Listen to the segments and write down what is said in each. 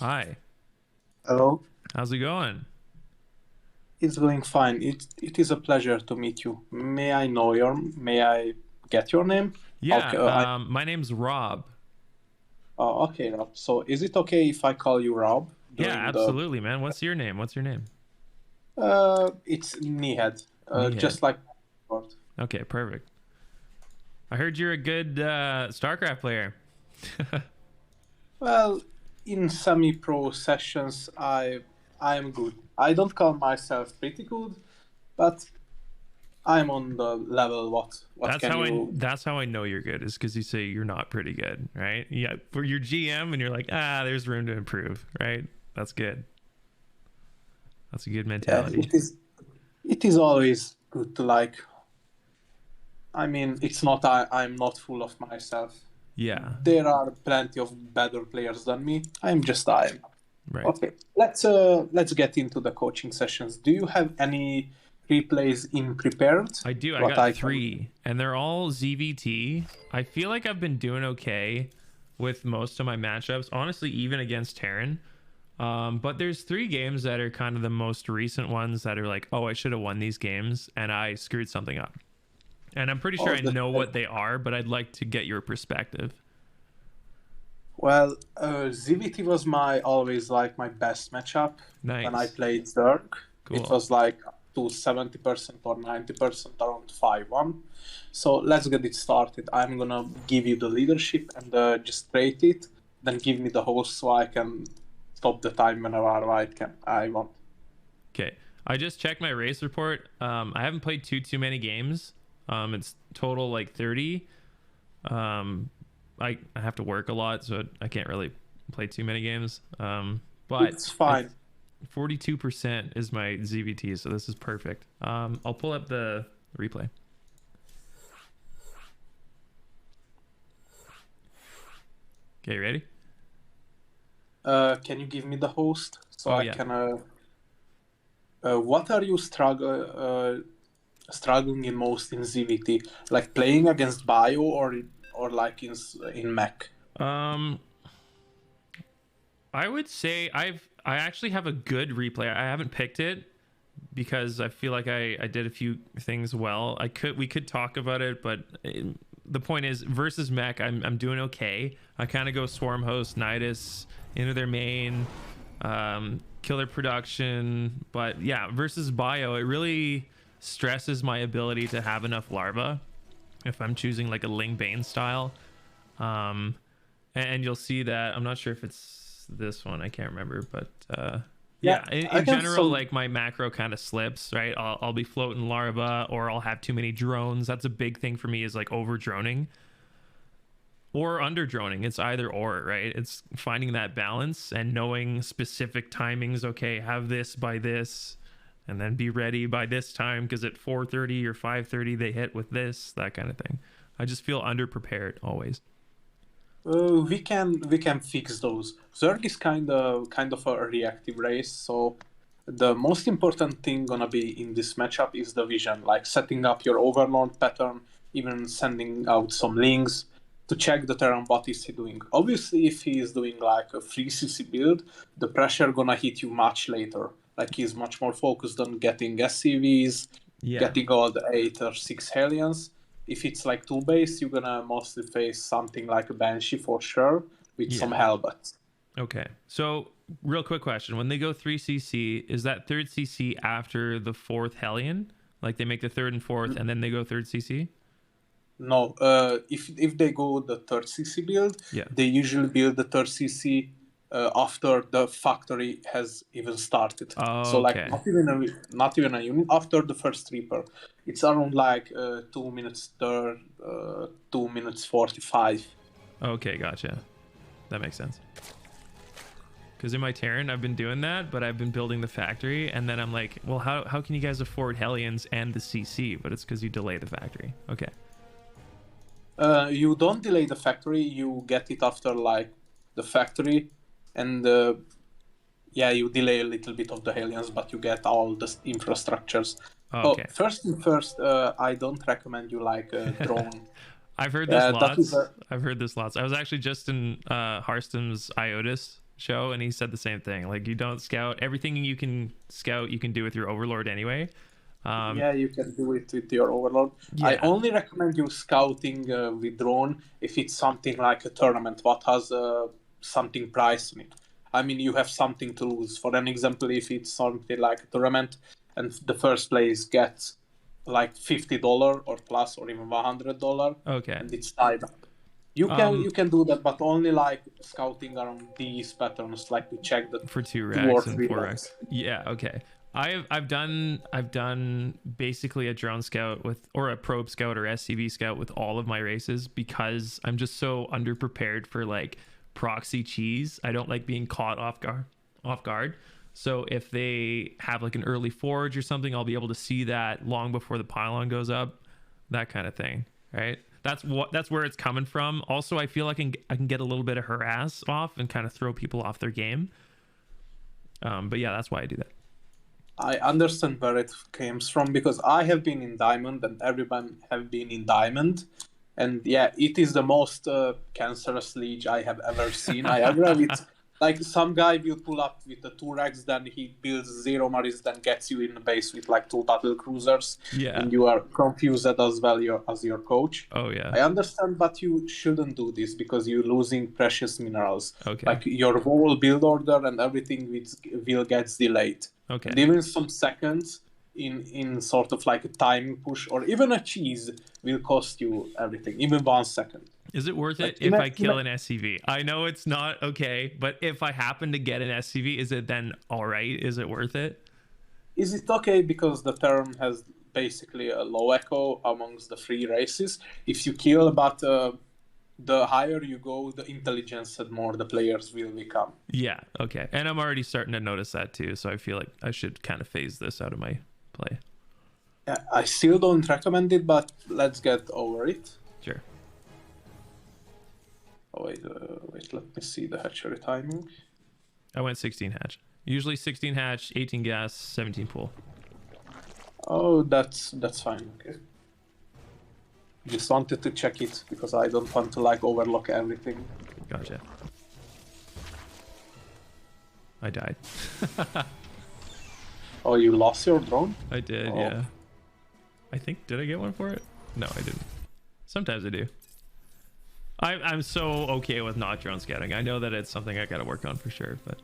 Hi, Hello, how's it going? it's going fine. It is a pleasure to meet you. May I get your name? Yeah, Okay, my name's Rob. okay, Rob. So is it okay if I call you Rob Yeah, during the absolutely, man. What's your name? What's your name? it's Nihed, Nihed. just like word. Okay, perfect. I heard you're a good StarCraft player. Well, in semi-pro sessions I am good. I don't call myself pretty good, but I'm on the level what That's can how I you that's how I know you're good is because you say you're not pretty good, right? Yeah, for your GM and you're like, there's room to improve, right? That's good. That's a good yeah, mentality. it is always good to like it's not I'm not full of myself. Yeah, There are plenty of better players than me. I'm just I. right. Okay, let's get into the coaching sessions. Do you have any replays in prepared? I do. I What got I can. three, and they're all ZVT. I feel like I've been doing okay with most of my matchups. Honestly, even against Terran. But there's three games that are kind of the most recent ones that are like, oh, I should have won these games, and I screwed something up. And I'm pretty sure Oh, I know what they are, but I'd like to get your perspective. well, ZVT was my always like my best matchup when I Nice, played Zerg. It cool. was like to 70% or 90% around 5-1. So let's get it started. I'm gonna give you the leadership and just rate it, then give me the host so I can stop the time whenever I want. Okay, I just checked my race report. I haven't played too many games. It's total like 30. Um, I have to work a lot, so I can't really play too many games. But It's it's fine. 42% is my ZVT, so this is perfect. I'll pull up the replay. Okay, ready? Can you give me the host so Oh I yeah. can? What are you struggling in most in ZVT? Like playing against Bio or like in Mech? Um, I would say I actually have a good replay. I haven't picked it because I feel like I did a few things well. We could talk about it, but the point is versus mech, I'm doing okay. I kind of go swarm host Nidus into their main, kill their production, but yeah, versus bio, it really stresses my ability to have enough larva if I'm choosing like a Ling Bane style. Um, and you'll see that I'm not sure if it's this one. I can't remember, but Yeah, yeah, I in have general, some. like my macro kind of slips, right? I'll be floating larva, or I'll have too many drones. That's a big thing for me is like over droning or under droning. It's either or, right? It's finding that balance and knowing specific timings. Okay, have this by this, and then be ready by this time because at 4:30 or 5:30 they hit with this, that kind of thing. I just feel underprepared always. We can fix those. Zerg is kind of a reactive race, so the most important thing gonna be in this matchup is the vision, like setting up your overlord pattern, even sending out some links to check the Terran what is he doing. Obviously, if he is doing like a free CC build, the pressure gonna hit you much later. Like he's much more focused on getting SCVs, Yeah, getting all the 8 or 6 Hellions. If it's like two base, you're gonna mostly face something like a Banshee for sure with some yeah. Hellbats. Okay. So, real quick question. When they go 3CC, is that third CC after the fourth Hellion? Like they make the third and fourth and then they go third CC? No, if they go the third CC build, Yeah. they usually build the third CC after the factory has even started. So like Okay. not even a unit after the first Reaper. It's around like 2 minutes third, 2 minutes 45. Okay, gotcha. That makes sense. Because in my Terran, I've been doing that, but I've been building the factory, and then I'm like, well, how can you guys afford Hellions and the CC? But it's because you delay the factory. Okay. You don't delay the factory, you get it after like the factory, and yeah, you delay a little bit of the aliens, but you get all the infrastructures. Oh, Okay. first thing first, I don't recommend you like a drone. I've heard this That is lots. a I've heard this lots. I was actually just in Hearthstone's Iotis show, and he said the same thing. Like, you don't scout everything you can scout, you can do with your overlord anyway. Yeah, you can do it with your overlord. I Yeah. only recommend you scouting with drone if it's something like a tournament what has something price in it. I mean, you have something to lose. For an example, if it's something like a tournament and the first place gets like $50 or plus or even $100, Okay. and it's tied up. You can do that, but only like scouting around these patterns, like to check the For 2 two or racks and three 4 racks. racks. Yeah, okay. I've done basically a drone scout with, or a probe scout or SCV scout with all of my races, because I'm just so underprepared for like proxy cheese. I don't like being caught off guard. So if they have like an early forge or something, I'll be able to see that long before the pylon goes up, that kind of thing, right? That's where it's coming from. Also, I feel like I can get a little bit of harass off and kind of throw people off their game. But yeah, that's why I do that. I understand where it comes from because I have been in Diamond and everyone have been in Diamond. And yeah, it is the most cancerous league I have ever seen. I agree with like some guy will pull up with the 2 racks, then he builds 0 Maris, then gets you in the base with like 2 battle cruisers. Yeah. And you are confused as well as your coach. Oh yeah. I understand, but you shouldn't do this because you're losing precious minerals. Okay. Like your whole build order and everything will get delayed. Okay. And even some seconds in sort of like a timing push or even a cheese will cost you everything, even 1 second. Is it worth Like, it if I kill an SCV? I know it's not okay, but if I happen to get an SCV, is it then all right? Is it worth it? Is it okay because the Terran has basically a low echo amongst the 3 races? If you kill, but the higher you go, the intelligence and more the players will become. Yeah, okay. And I'm already starting to notice that too, so I feel like I should kind of phase this out of my play. Yeah, I still don't recommend it, but let's get over it. Sure. Oh, wait, let me see the hatchery timing. I went 16 hatch. Usually 16 hatch, 18 gas, 17 pool. Oh, that's fine. Okay. Just wanted to check it because I don't want to like overlook everything. Gotcha. I died. Oh, you lost your drone? I did, Oh. yeah. I think, did I get one for it? No, I didn't. Sometimes I do. I'm so okay with not drone scouting. I know that it's something I gotta work on for sure, but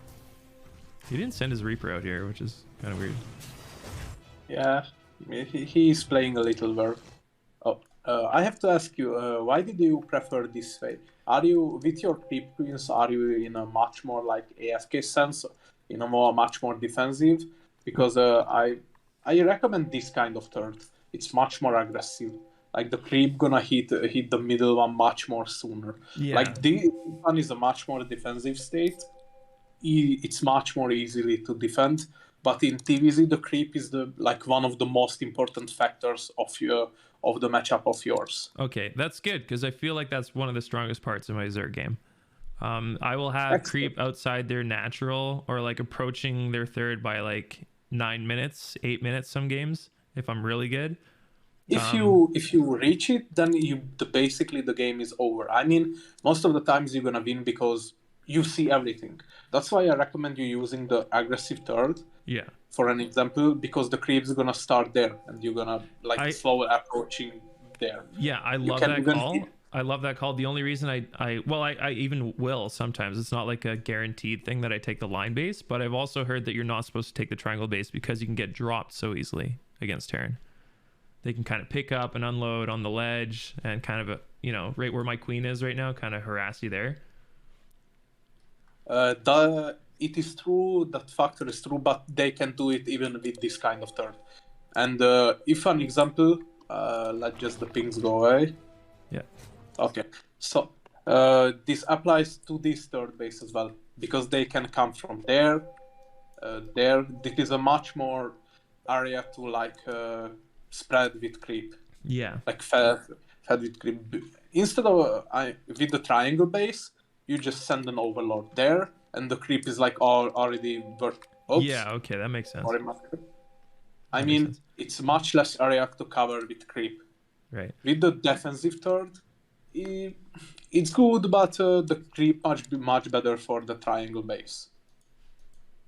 he didn't send his Reaper out here, which is kind of weird. Yeah, he's playing a little work. Oh, I have to ask you, why did you prefer this way? Are you, with your creep queens, are you in a much more like AFK sense, in a much more defensive? Because I recommend this kind of third. It's much more aggressive. Like the creep gonna hit the middle one much more sooner. Yeah. Like this one is a much more defensive state. It's much more easily to defend. But in TVZ, the creep is one of the most important factors of the matchup of yours. Okay, that's good because I feel like that's one of the strongest parts of my Zerg game. I will have That's creep good. outside their natural or like approaching their third by like 9 minutes, 8 minutes some games if I'm really good. If you reach it, then basically the game is over. I mean, most of the times you're gonna win because you see everything. That's why I recommend you using the aggressive third. Yeah. For an example, because the creep's gonna start there, and you're gonna slowly approaching there. Yeah, I love that call. I love that call. The only reason I even will sometimes. It's not like a guaranteed thing that I take the line base, but I've also heard that you're not supposed to take the triangle base because you can get dropped so easily against Terran. They can kind of pick up and unload on the ledge and kind of, right where my queen is right now, kind of harass you there. It is true, that factor is true, but they can do it even with this kind of third. And if an example, let just the pings go away. Yeah. Okay. So this applies to this third base as well, because they can come from there. It is a much more area to spread with creep. Yeah. Like fed with creep. Instead of with the triangle base, you just send an overlord there, and the creep is already Oops. Yeah, okay, that makes sense. I mean, it's much less area to cover with creep. Right. With the defensive third, i- it's good, but the creep much better for the triangle base.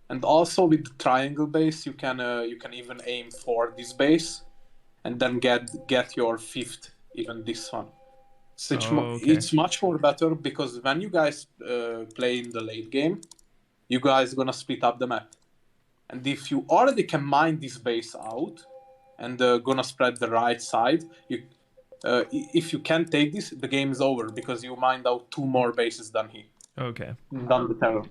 And also with the triangle base, you can even aim for this base, and then get your fifth, even this one. So Okay. it's much more better because when you guys play in the late game, you guys gonna split up the map. And if you already can mine this base out and gonna spread the right side, if you can take this, the game is over because you mined out 2 more bases than Okay. than the Terran.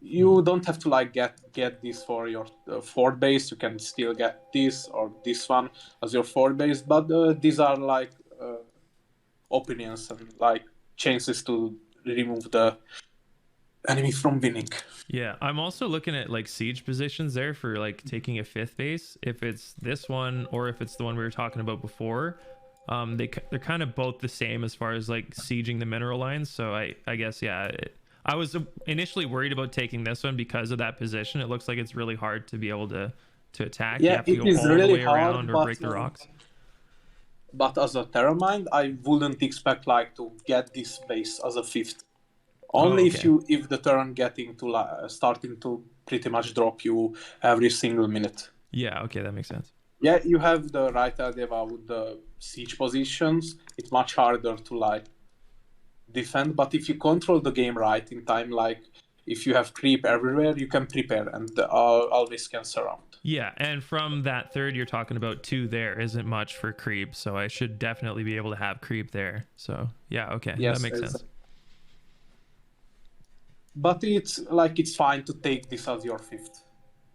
You don't have to like get this for your fourth base. You can still get this or this one as your fourth base, but these are like opinions and like chances to remove the enemy from winning. Yeah, I'm also looking at like siege positions there for like taking a fifth base. If it's this one or if it's the one we were talking about before, they're kind of both the same as far as like sieging the mineral lines. So I guess yeah, I was initially worried about taking this one because of that position. It looks like it's really hard to be able to attack. You Yeah, have to it go is all the really way around hard, or break the rocks. but as a Terra mind, I wouldn't expect like to get this base as a fifth. Only okay. if the turn getting to starting to pretty much drop you every single minute. Yeah, okay, that makes sense. Yeah, you have the right idea about the siege positions. It's much harder to like defend, but if you control the game right in time, like if you have creep everywhere, you can prepare and always can surround. Yeah, and from that third you're talking about two there isn't much for creep, so I should definitely be able to have creep there. So yeah, okay, Yes, that makes sense. But it's fine to take this as your fifth.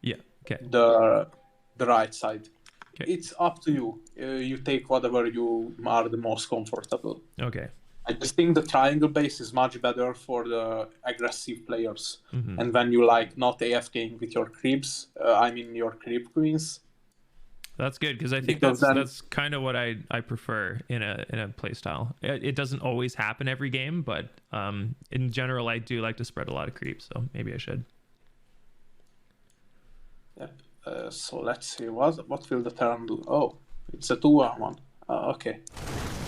Yeah, okay. The right side. Okay. It's up to you. You take whatever you are the most comfortable. Okay. I just think the triangle base is much better for the aggressive players. Mm-hmm. And when you like not AFKing with your creeps, your creep queens. That's good because I think that's kind of what I prefer in a play style. It doesn't always happen every game, but in general I do like to spread a lot of creeps, so maybe I should. Yep. So let's see what will the Terran do. Oh, it's a 2-1. Okay.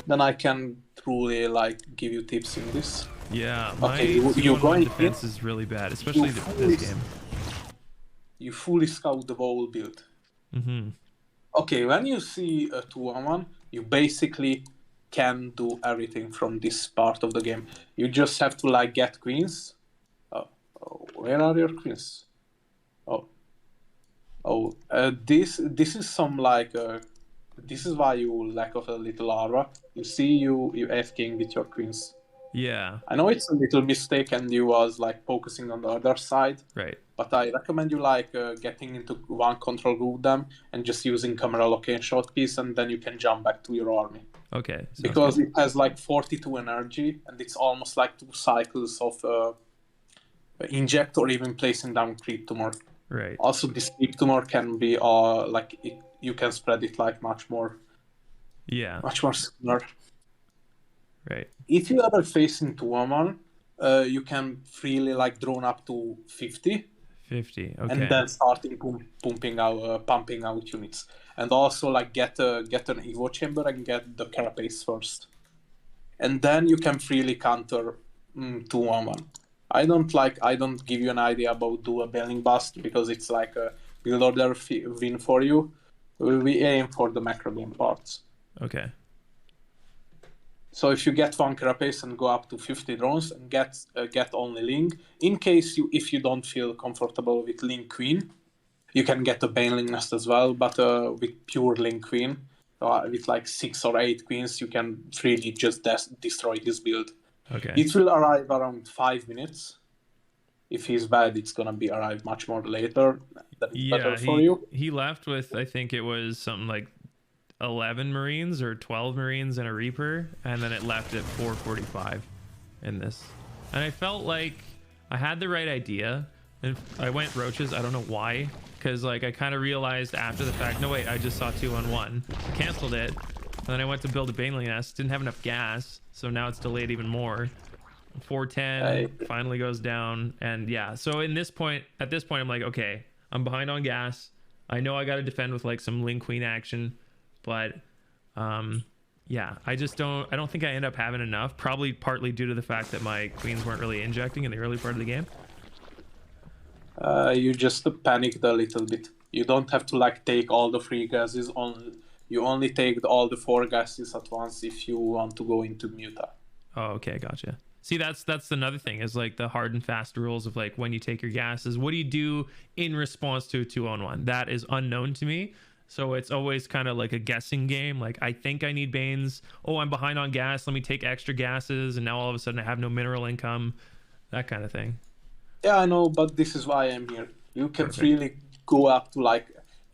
Then I can truly like give you tips in this. Yeah, my okay, you going defense is really bad, especially this game. You fully scout the whole build. Mm-hmm. Okay, when you see a 2-1, you basically can do everything from this part of the game. You just have to like get queens. Where are your queens? This is some like this is why you lack of a little aura. You see you AFKing with your queens. Yeah. I know it's a little mistake and you was like focusing on the other side. Right. But I recommend you like getting into one control group them and just using camera location shot piece, and then you can jump back to your army. Okay. Because it has like 42 energy and it's almost like 2 cycles of inject or even placing down creep tumor. Right. Also, this creep tumor can be you can spread it like much more. Yeah. Much more sooner. Right. If you are facing 2-1, you can freely like drone up to 50. 50. Okay. And then starting pumping out units, and also like get an Evo chamber and get the carapace first, and then you can freely counter 2-1. I don't give you an idea about do a bailing bust because it's like a build order win for you. We aim for the macro game parts. Okay. So if you get one carapace and go up to 50 drones and get only Ling, in case if you don't feel comfortable with Ling Queen, you can get a Baneling Nest as well, but with pure Ling Queen, with like 6 or 8 queens, you can freely just destroy this build. Okay. It will arrive around 5 minutes. If he's bad, it's gonna be arrive much more later. That is better for you. He left with, I think it was something like 11 Marines or 12 Marines and a Reaper, and then it left at 445 in this. And I felt like I had the right idea, and I went roaches. I don't know why, because like I kind of realized after the fact, no wait, I just saw 2-on-1, canceled it, and then I went to build a Baneling Nest, didn't have enough gas, so now it's delayed even more. 410 finally goes down, and yeah, so at this point I'm like, okay, I'm behind on gas. I know I got to defend with like some Ling Queen action, but Yeah, I don't think I end up having enough, probably partly due to the fact that my queens weren't really injecting in the early part of the game. You just panicked a little bit. You don't have to like take all the free gases. You only take all the four gases at once if you want to go into muta. Oh, okay, gotcha. See, that's another thing is like the hard and fast rules of like when you take your gases, what do you do in response to a 2-on-1? That is unknown to me. So it's always kind of like a guessing game. Like I think I need Banes. Oh, I'm behind on gas. Let me take extra gases, and now all of a sudden I have no mineral income. That kind of thing. Yeah, I know, but this is why I'm here. You can Perfect. freely go up to like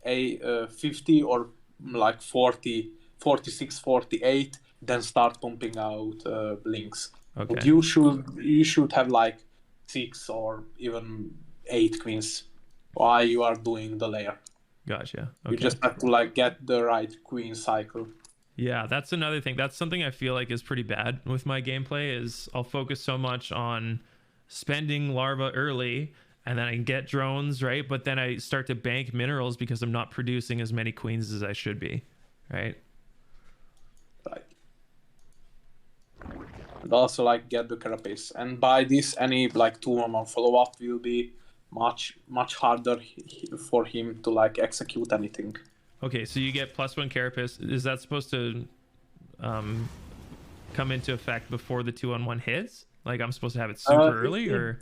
a 50 or like 40, 46, 48, then start pumping out links. Okay. But you should have like 6 or even 8 queens while you are doing the layer. Gotcha. Okay. You just have to like get the right queen cycle. Yeah, that's another thing. That's something I feel like is pretty bad with my gameplay is I'll focus so much on spending larva early and then I can get drones, right? But then I start to bank minerals because I'm not producing as many queens as I should be, right? Right. And also like get the carapace. And by this any like 2-on-1 follow-up will be much harder for him to like execute anything. Okay, so you get +1 carapace. Is that supposed to come into effect before the 2-on-1 hits? Like I'm supposed to have it super early, or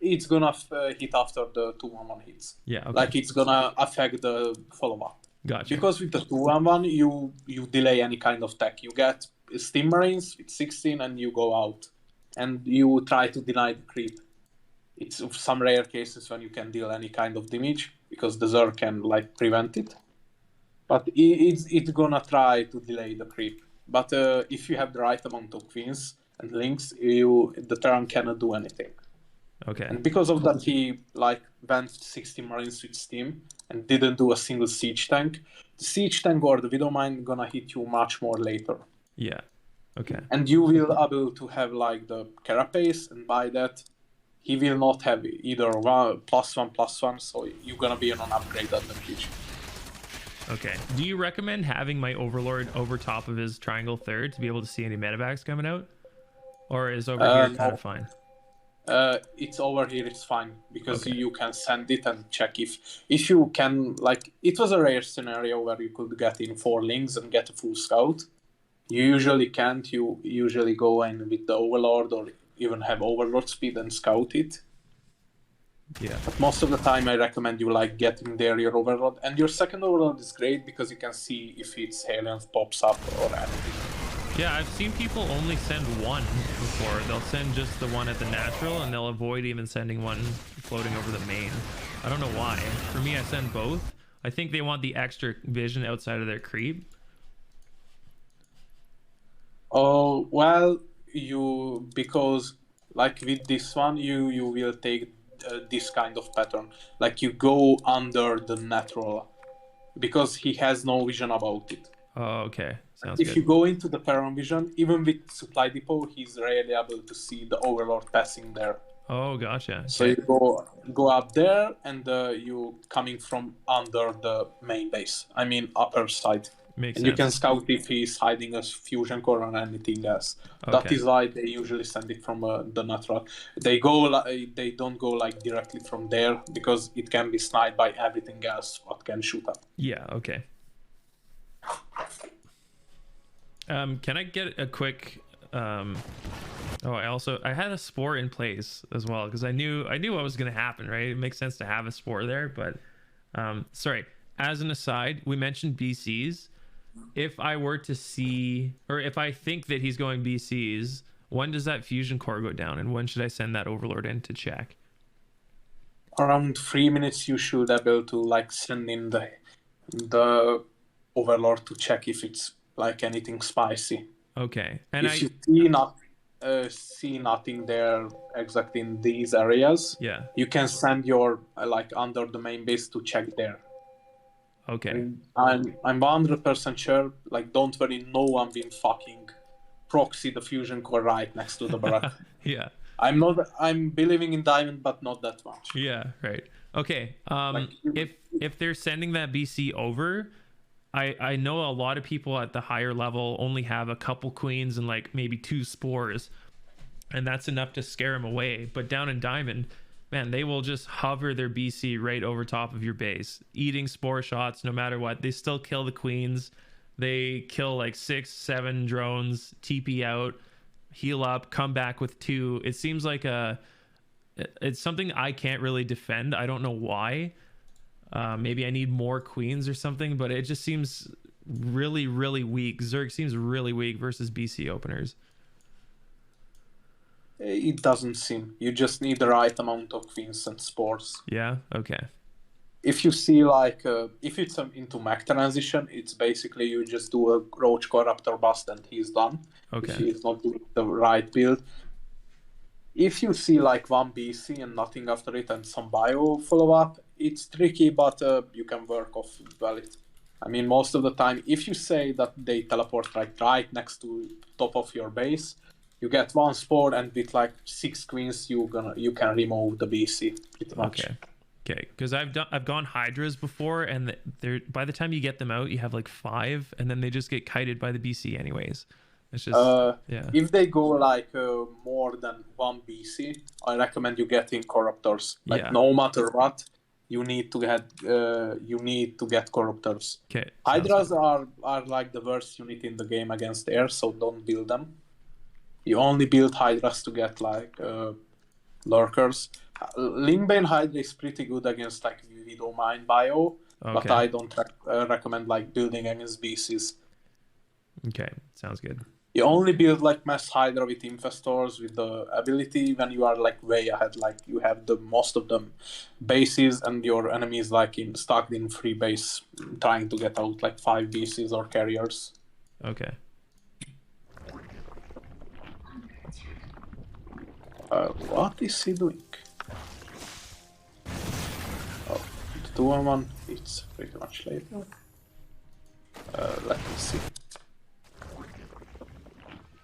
it's gonna hit after the 2-on-1 hits. yeah, okay. Like it's gonna affect the follow-up. Gotcha. Because with the 2-on-1 you delay any kind of tech. You get Steam Marines with 16 and you go out. And you try to deny the creep. It's some rare cases when you can deal any kind of damage because the Zerg can like prevent it. But it's gonna try to delay the creep. But if you have the right amount of queens and links, the Terran cannot do anything. Okay. And because of that, he like went 60 Marines with Steam and didn't do a single siege tank. The siege tank or the Widowmine gonna hit you much more later. Yeah. Okay. And you will able to have like the carapace, and by that, he will not have either +1/+1. So you're gonna be on an upgrade advantage. Okay. Do you recommend having my Overlord over top of his triangle third to be able to see any medevacs coming out? Or is over here kind No. of fine? It's over here, it's fine because Okay. you can send it and check if you can. Like it was a rare scenario where you could get in 4 links and get a full scout. You usually can't. You usually go in with the Overlord or even have Overlord speed and scout it. Yeah. But most of the time, I recommend you like getting there your Overlord, and your second Overlord is great because you can see if it's Aliens pops up or anything. Yeah, I've seen people only send one before. They'll send just the one at the natural and they'll avoid even sending one floating over the main. I don't know why. For me, I send both. I think they want the extra vision outside of their creep. Oh well, because like with this one, you will take this kind of pattern. Like you go under the natural because he has no vision about it. Oh, okay. Sounds If good. you go into the Terran vision, even with supply depot, he's rarely able to see the Overlord passing there. Oh, gotcha. So you go up there, and you coming from under the main base. I mean upper side. Makes And sense. you can scout if he's hiding a fusion core or anything else. Okay. That is why they usually send it from the natural. They don't go like directly from there because it can be sniped by everything else what can shoot up. Yeah, okay. Can I get a quick I had a spore in place as well because I knew what was going to happen, right? It makes sense to have a spore there, but sorry, as an aside, we mentioned BCs. If I were to see, or if I think that he's going BCs, when does that fusion core go down, and when should I send that Overlord in to check? Around 3 minutes, you should be able to like send in the Overlord to check if it's like anything spicy. Okay, and if you see nothing there exactly in these areas, yeah, you can send your like under the main base to check there. okay. And I'm 100% sure. Like, don't worry, no one will fucking proxy the fusion core right next to the barrack. Yeah. I'm believing in diamond, but not that much. Yeah, right. Okay. If they're sending that BC over, I know a lot of people at the higher level only have a couple queens and like maybe 2 spores, and that's enough to scare them away. But down in Diamond, man, they will just hover their BC right over top of your base, eating spore shots no matter what. They still kill the queens. They kill like 6, 7 drones, TP out, heal up, come back with 2. It seems like it's something I can't really defend. I don't know why. Maybe I need more queens or something, but it just seems really, really weak. Zerg seems really weak versus BC openers. It doesn't seem. You just need the right amount of queens and spores. Yeah. Okay. If you see like if it's into mech transition, it's basically you just do a Roach Corruptor bust and he's done. Okay. If he's not doing the right build. If you see like one BC and nothing after it and some bio follow up, it's tricky, but you can work off well it. I mean, most of the time, if you say that they teleport like right next to top of your base, you get 1 spore, and with like 6 queens, you can remove the BC pretty much. Okay, because I've gone Hydras before, and they're by the time you get them out, you have like 5, and then they just get kited by the BC anyways. It's just yeah. If they go like more than 1 BC, I recommend you getting corruptors. Like no matter what, you need to get corruptors. Okay. Hydras are like the worst unit in the game against air, so don't build them. You only build Hydras to get like lurkers. Lingbane Hydra is pretty good against like Widowmine bio, but I don't recommend like building against BCs. Okay, sounds good. You only build like mass Hydra with infestors with the ability when you are like way ahead, like you have the most of them bases and your enemies like stuck in free base trying to get out like 5 BCs or carriers. Okay. What is he doing? Oh, the 2-on-1, it's pretty much late. Let me see.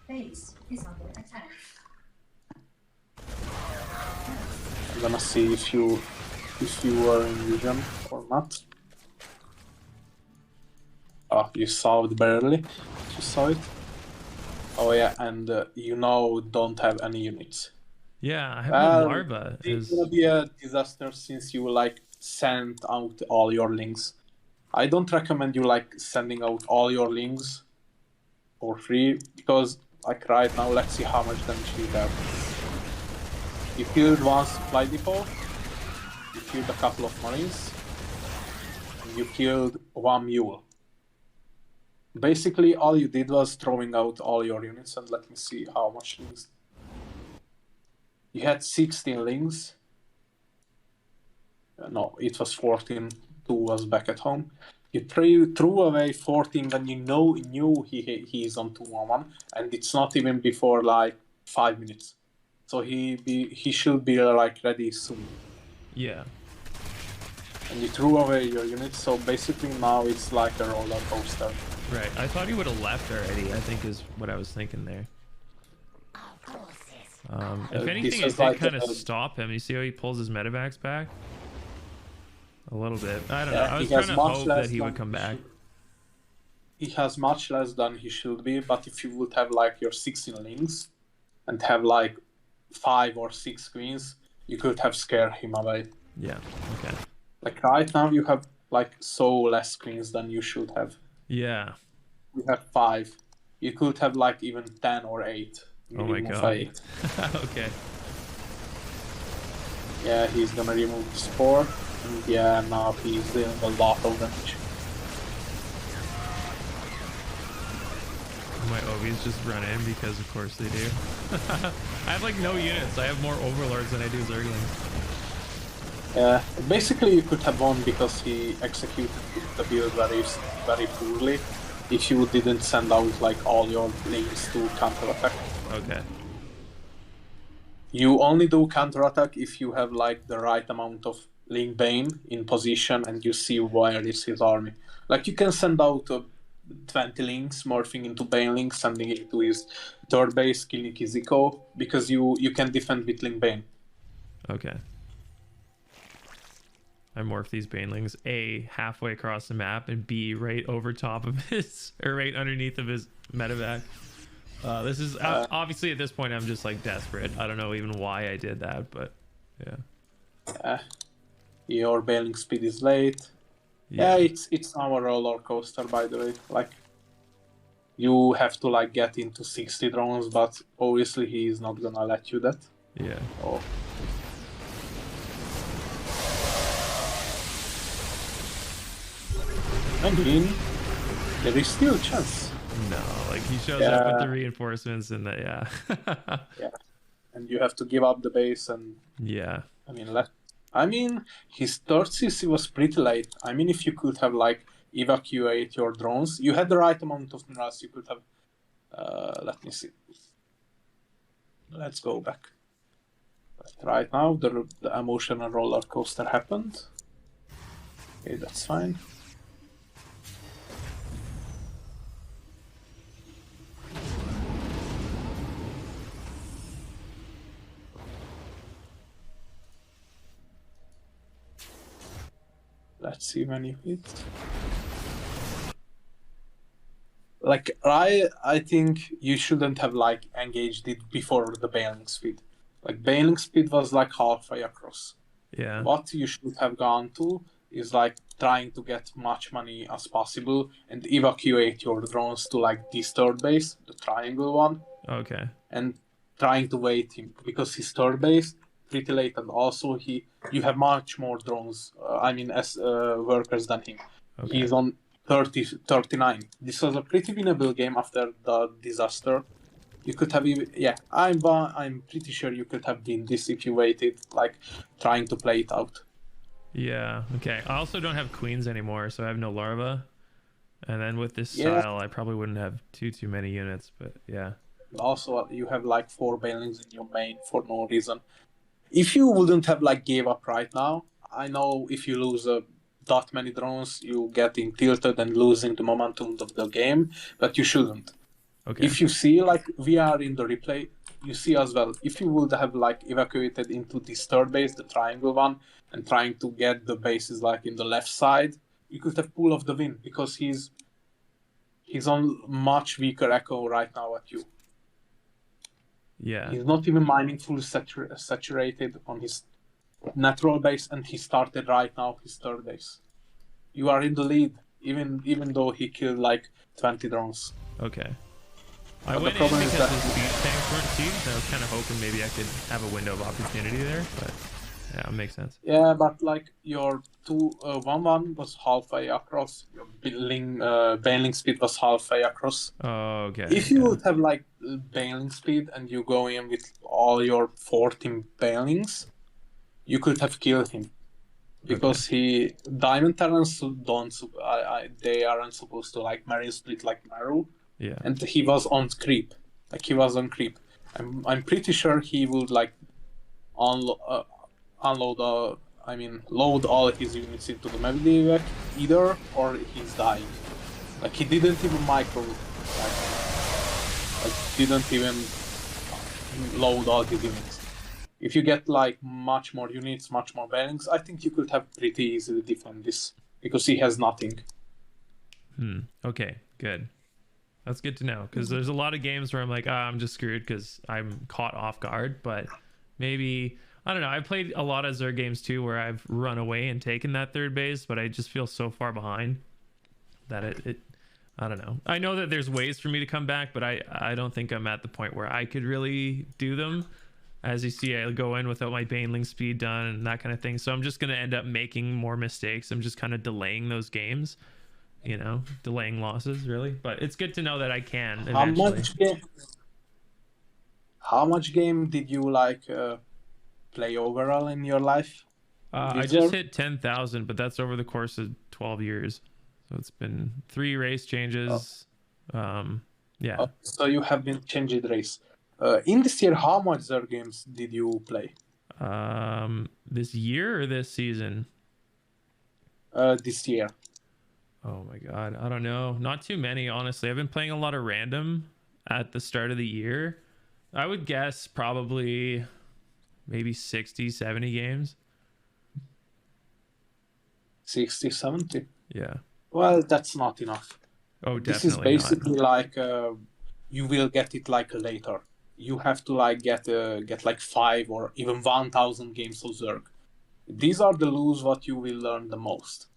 Base is under attack. I'm gonna see if you are in vision or not. Oh, you saw it barely. You saw it. Oh yeah, and don't have any units. Yeah, I have no larva. It's gonna be a disaster since you like sent out all your links. I don't recommend you like sending out all your links for free because like right now, let's see how much damage you have. You killed 1 supply depot, you killed a couple of marines, and you killed 1 mule. Basically, all you did was throwing out all your units, and let me see how much links. You had 16 links. No, it was 14. 2 was back at home. You threw away 14 when you knew he is on 2-on-1, and it's not even before like 5 minutes. So he should be like ready soon. Yeah. And you threw away your units, so basically now it's like a roller coaster. Right. I thought he would have left already, I think is what I was thinking there. If anything, it did kind of stop him. You see how he pulls his medevacs back? A little bit. I don't know. I was trying to hope that he would come back. He has much less than he should be, but if you would have like your 16 links and have like 5 or 6 queens, you could have scared him away. Yeah, okay. Like right now you have like so less queens than you should have. Yeah. You have 5. You could have like even 10 or 8. Oh my god. 8. Okay. Yeah, he's gonna remove the spore. And yeah, now he's doing a lot of damage. My OVs just run in because of course they do. I have like no units. I have more overlords than I do zerglings. Yeah, basically you could have won because he executed the build very poorly. If you didn't send out like all your links to counterattack. Okay. You only do counterattack if you have like the right amount of Link Bane in position and you see where is his army. Like you can send out 20 links, morphing into Bane Link, sending it to his third base, killing his eco, because you can defend with Link Bane. Okay. I morph these banelings A halfway across the map and B right over top of his or right underneath of his medevac. This is obviously at this point I'm just like desperate. I don't know even why I did that, but yeah. Your bailing speed is late. Yeah, it's our roller coaster, by the way. Like, you have to like get into 60 drones, but obviously he is not gonna let you that. Yeah. Oh. I mean, there is still a chance. No, like he shows up with the reinforcements and the yeah, and you have to give up the base and yeah. I mean, his third CC was pretty late. I mean, if you could have like evacuate your drones, you had the right amount of minerals. You could have. Let me see. Let's go back. Right now, the emotional roller coaster happened. Okay, that's fine. Let's see when you hit. Like, I think you shouldn't have like engaged it before the bailing speed. Like, bailing speed was like halfway across. Yeah. What you should have gone to is like trying to get much money as possible and evacuate your drones to like this third base, the triangle one. Okay. And trying to wait him because his third base pretty late, and also you have much more drones. As workers than him. Okay. He's on 39. This was a pretty winnable game after the disaster. You could have even, I'm pretty sure you could have been this if you waited, like trying to play it out. Yeah. Okay. I also don't have queens anymore, so I have no larva. And then with this style, I probably wouldn't have too many units, but yeah. Also, you have like 4 bailings in your main for no reason. If you wouldn't have like gave up right now, I know if you lose that many drones, you getting tilted and losing the momentum of the game, but you shouldn't. Okay. If you see like we are in the replay, you see as well. If you would have like evacuated into this third base, the triangle one, and trying to get the bases like in the left side, you could have pulled off the win because he's on much weaker echo right now at you. Yeah. He's not even mining fully saturated on his natural base, and he started right now his third base. You are in the lead, even though he killed like 20 drones. Okay. I went in because the siege tanks weren't sieged. I was kind of hoping maybe I could have a window of opportunity there, but yeah, it makes sense. Yeah, but like your 1-1 was halfway across. Your bailing speed was halfway across. Oh, okay. If you would have like bailing speed and you go in with all your 14 bailings, you could have killed him. Because Diamond Terrans they aren't supposed to like Marine split like Maru. Yeah. And he was on creep. I'm pretty sure he would like load all his units into the medevac either, or he's dying. Like, he didn't even didn't even load all his units. If you get like much more units, much more bailings, I think you could have pretty easily defend this because he has nothing. Okay, good. That's good to know, because there's a lot of games where I'm like, I'm just screwed because I'm caught off guard. But maybe, I don't know. I've played a lot of Zerg games too where I've run away and taken that third base, but I just feel so far behind that it I don't know. I know that there's ways for me to come back, but I don't think I'm at the point where I could really do them. As you see, I go in without my baneling speed done and that kind of thing. So I'm just going to end up making more mistakes. I'm just kind of delaying those games. Delaying losses, really. But it's good to know that I can eventually. How much game did you like play overall in your life? I just hit 10,000, but that's over the course of 12 years. So it's been 3 race changes. Yeah. So you have been changing race. In this year, how much Zerg games did you play? This year or this season? This year. Oh my god, I don't know. Not too many, honestly. I've been playing a lot of random at the start of the year. I would guess probably maybe 60, 70 games. 60, 70. Yeah. Well, that's not enough. Oh, This is definitely not. basically like you will get it like later. You have to like get like 5 or even 1,000 games of Zerg. These are the lose what you will learn the most.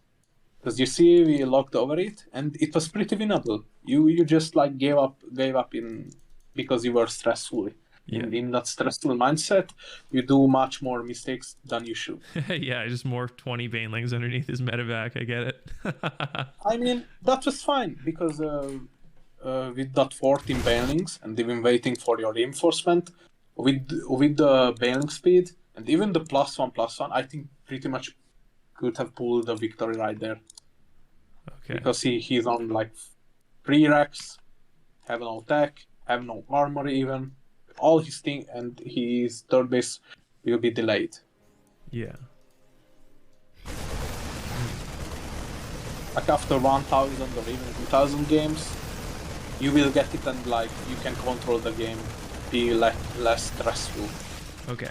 Because you see, we looked over it, and it was pretty winnable. You just like gave up in because you were stressful. Yeah. In that stressful mindset, you do much more mistakes than you should. Yeah, I just morphed 20 banelings underneath his medevac. I get it. I mean, that was fine because with that 14 banelings and even waiting for your reinforcement, with the bailing speed and even the +1/+1, I think pretty much could have pulled the victory right there. Okay. Because he's on like 3 racks, have no tech, have no armor even. All his thing and his third base will be delayed. Yeah. Like after 1,000 or even 2,000 games, you will get it and like you can control the game, be like less stressful. Okay.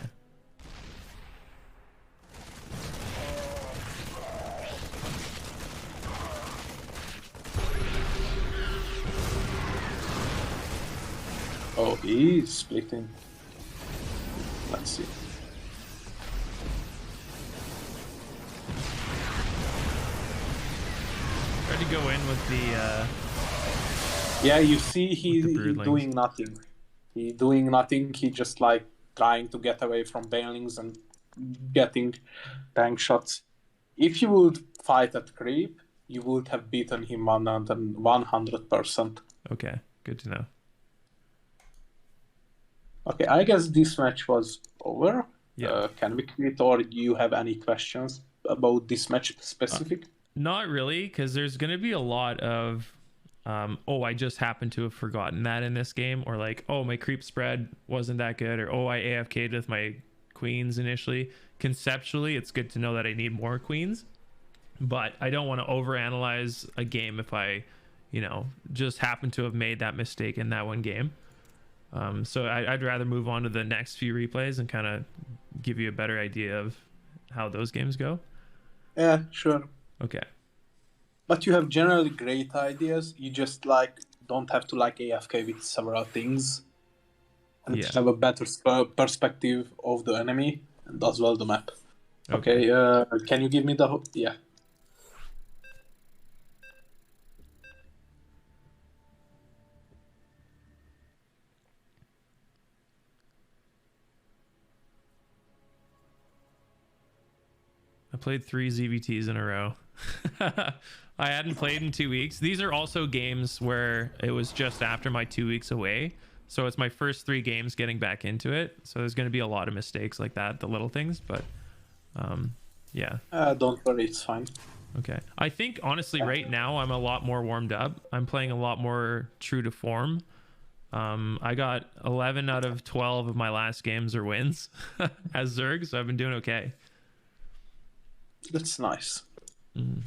Oh, he's splitting. Let's see. Tried to go in with the Yeah, you see he broodlings. doing nothing. He doing nothing. He just like trying to get away from bailings and getting tank shots. If you would fight at creep, you would have beaten him 100%. Okay, good to know. Okay, I guess this match was over. Yeah. Can we quit, or do you have any questions about this match specific? Not really, because there's going to be a lot of, oh, I just happened to have forgotten that in this game, or like, oh, my creep spread wasn't that good, or oh, I AFK'd with my queens initially. Conceptually, it's good to know that I need more queens, but I don't want to overanalyze a game if I, just happen to have made that mistake in that one game. So I'd rather move on to the next few replays and kind of give you a better idea of how those games go. Yeah, sure. Okay. But you have generally great ideas. You just like don't have to like AFK with several things, and Yeah. have a better perspective of the enemy and as well the map. Okay. Can you give me the yeah? I played 3 ZVTs in a row. I hadn't played in 2 weeks. These are also games where it was just after my 2 weeks away. So it's my first 3 games getting back into it. So there's going to be a lot of mistakes like that, the little things. But yeah. Don't worry, it's fine. Okay. I think, honestly, right now I'm a lot more warmed up. I'm playing a lot more true to form. I got 11 out of 12 of my last games are wins as Zerg. So I've been doing okay. That's nice. Mm.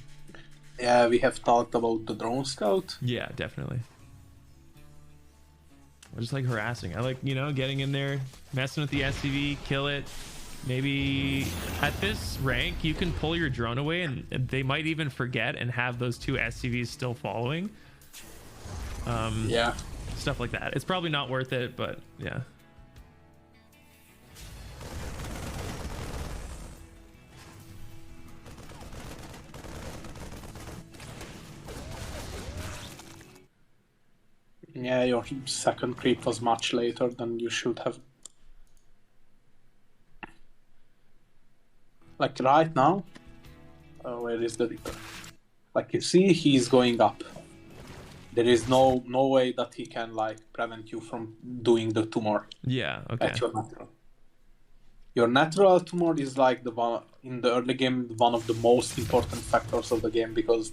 Yeah, we have talked about the drone scout. Yeah, definitely. I just like harassing. I like, getting in there, messing with the SCV, kill it. Maybe at this rank, you can pull your drone away and they might even forget and have those 2 SCVs still following. Yeah. Stuff like that. It's probably not worth it, but yeah. Yeah, your second creep was much later than you should have. Like right now, where is the Reaper? Like you see, he's going up. There is no way that he can like prevent you from doing the tumor. Yeah, okay. At your natural. Your natural tumor is like the one in the early game, one of the most important factors of the game because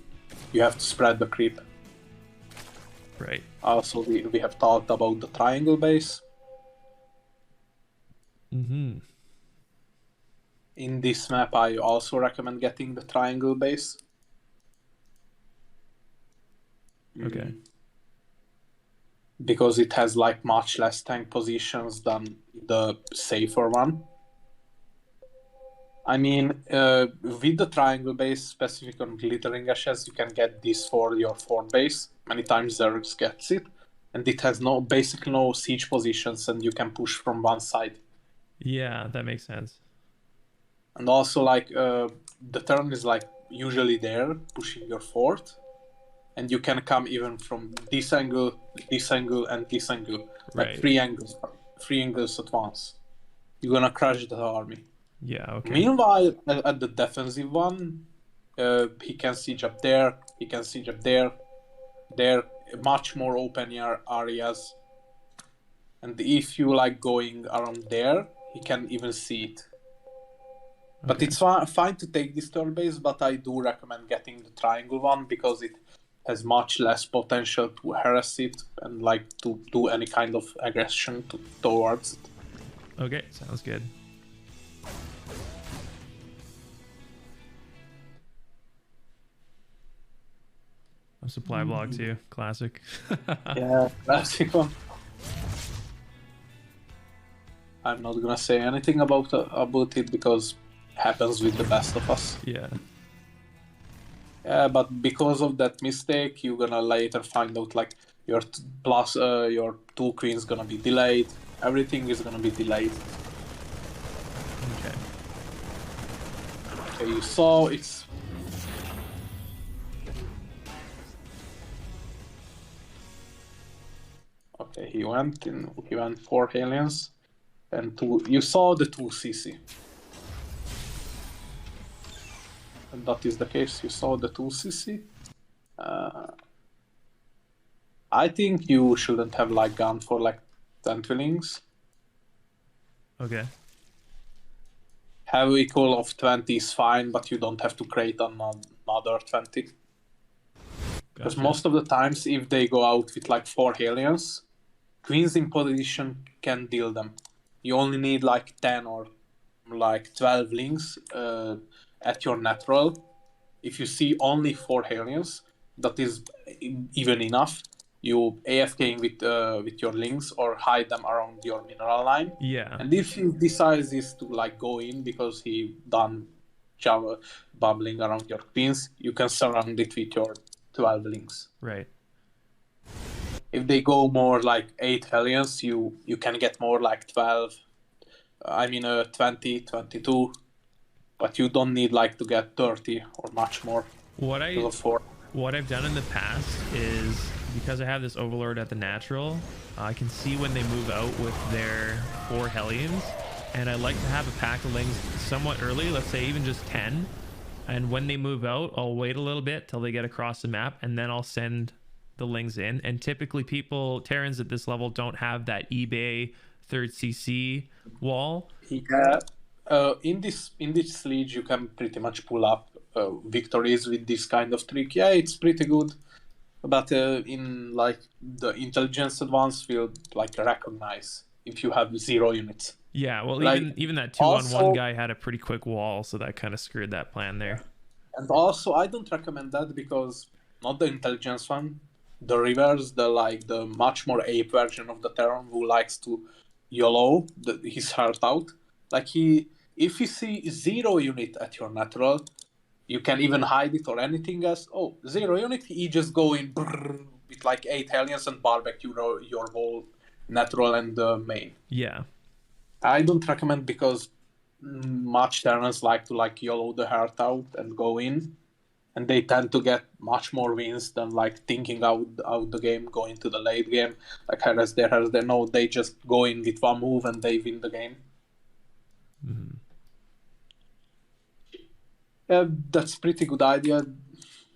you have to spread the creep. Right. Also, we have talked about the triangle base. Mm-hmm. In this map, I also recommend getting the triangle base. Okay. Because it has like much less tank positions than the safer one. I mean, with the triangle base, specific on glittering ashes, you can get this for your fort base. Many times Zergs gets it, and it has basically no siege positions, and you can push from one side. Yeah, that makes sense. And also, like, the turn is like usually there, pushing your fort, and you can come even from this angle, and this angle, like Right. three angles at once. You're gonna crush the army. Yeah, okay. Meanwhile, at the defensive one, he can siege up there, he can siege up there, much more open areas. And if you like going around there, he can even see it. But Okay. it's fine to take this turn base, but I do recommend getting the triangle one because it has much less potential to harass it and like to do any kind of aggression towards it. Okay, sounds good. A supply block too, classic. Yeah, classic one. I'm not gonna say anything about it because it happens with the best of us. Yeah. Yeah, but because of that mistake, you're gonna later find out like your your 2 queens gonna be delayed. Everything is gonna be delayed. Okay. Okay, you saw it's. Okay, he went 4 aliens, and 2. You saw the 2 CC. And that is the case. You saw the 2 CC. I think you shouldn't have like gone for like 10 twillings. Okay. Have equal of 20 is fine, but you don't have to create another 20. Because Gotcha. most of the times, if they go out with like 4 aliens, queens in position can deal them. You only need like 10 or like 12 links at your natural. If you see only 4 aliens, that is even enough. You AFKing with your links or hide them around your mineral line. Yeah. And if he decides is to like go in because he done bubbling around your queens, you can surround it with your 12 links. Right. If they go more like 8 aliens, you can get more like 12. 20, 22. But you don't need like to get 30 or much more. What What I've done in the past is, because I have this overlord at the natural, I can see when they move out with their 4 Hellions, and I like to have a pack of lings somewhat early, let's say even just 10, and when they move out, I'll wait a little bit till they get across the map, and then I'll send the lings in. And typically Terrans at this level don't have that eBay 3rd CC wall. Yeah. In this siege, you can pretty much pull up victories with this kind of trick. Yeah, it's pretty good. But in like the intelligence advance field, like recognize if you have 0 units. Yeah, well, Like, even that 2-on-1 guy had a pretty quick wall, so that kind of screwed that plan there. And also, I don't recommend that because not the intelligence one, the reverse, the much more ape version of the Terran who likes to YOLO his heart out. Like if you see 0 unit at your natural, you can even hide it or anything else. Oh, 0 unit, he just go in with like 8 aliens and barbecue your whole natural and main. Yeah. I don't recommend because much Terrans like to like YOLO the heart out and go in, and they tend to get much more wins than like thinking out the game, going to the late game. Like Harris there. No, they just go in with one move and they win the game. Mm-hmm. Yeah, that's pretty good idea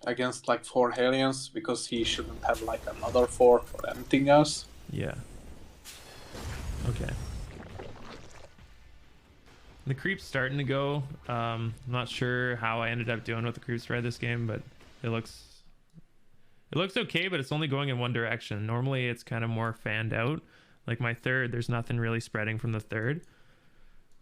against like 4 aliens because he shouldn't have like another 4 or anything else. Yeah. Okay. The creep's starting to go. I'm not sure how I ended up doing with the creep spread this game, but it looks okay, but it's only going in one direction. Normally it's kind of more fanned out. Like my 3rd, there's nothing really spreading from the 3rd.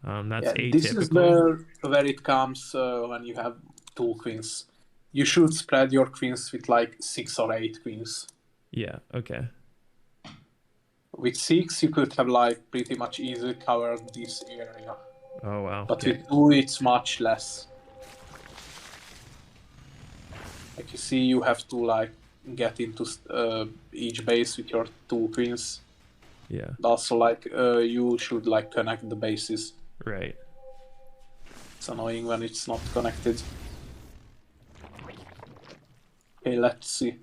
That's atypical. This is where it comes when you have 2 queens. You should spread your queens with like 6 or 8 queens. Yeah, okay. With 6, you could have like pretty much easily covered this area. Oh wow. But Okay. with 2 it's much less. Like you see, you have to like get into each base with your 2 queens. Yeah. Also, like you should like connect the bases. Right. It's annoying when it's not connected. Okay, let's see.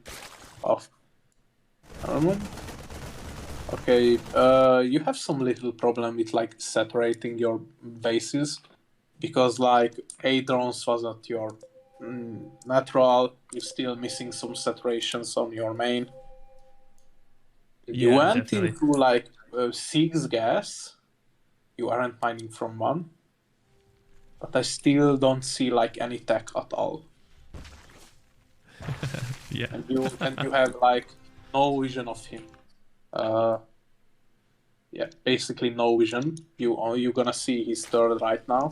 Oh, Terran. Okay, you have some little problem with like saturating your bases because like 8 drones was at your natural. You're still missing some saturations on your main. You Yeah, went definitely. into like 6 gas. You aren't mining from 1, but I still don't see like any tech at all. Yeah. And you have like no vision of him. Yeah, basically no vision. You're gonna see his third right now,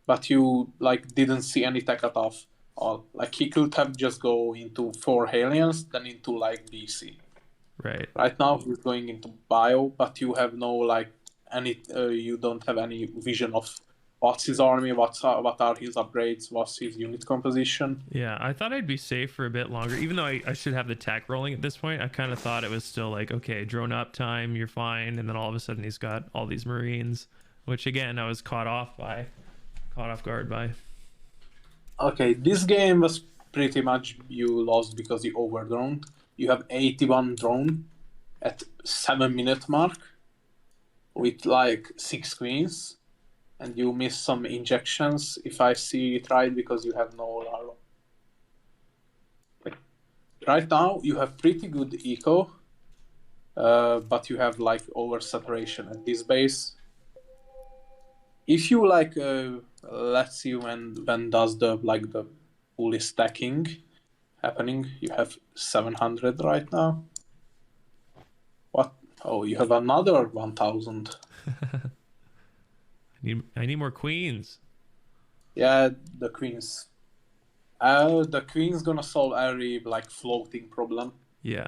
but you like didn't see any tech at all. Like he could have just go into 4 aliens, then into like BC. Right. Right now he's going into bio, but you have no like any. You don't have any vision of what's his army, what are his upgrades, what's his unit composition. Yeah, I thought I'd be safe for a bit longer, even though I should have the tech rolling at this point. I kind of thought it was still like, okay, drone up time, you're fine. And then all of a sudden he's got all these Marines, which again, I was caught off guard by. Okay, this game was pretty much you lost because you overdroned. You have 81 drone at 7-minute mark with like 6 queens, and you miss some injections if I see it right because you have no larva. Like, right now you have pretty good eco, but you have like oversaturation at this base. If you like, let's see when does the like the fully stacking happening. You have 700 right now. What? Oh, you have another 1000. I need more queens. Yeah, the queens. The queen's gonna solve every like floating problem. Yeah.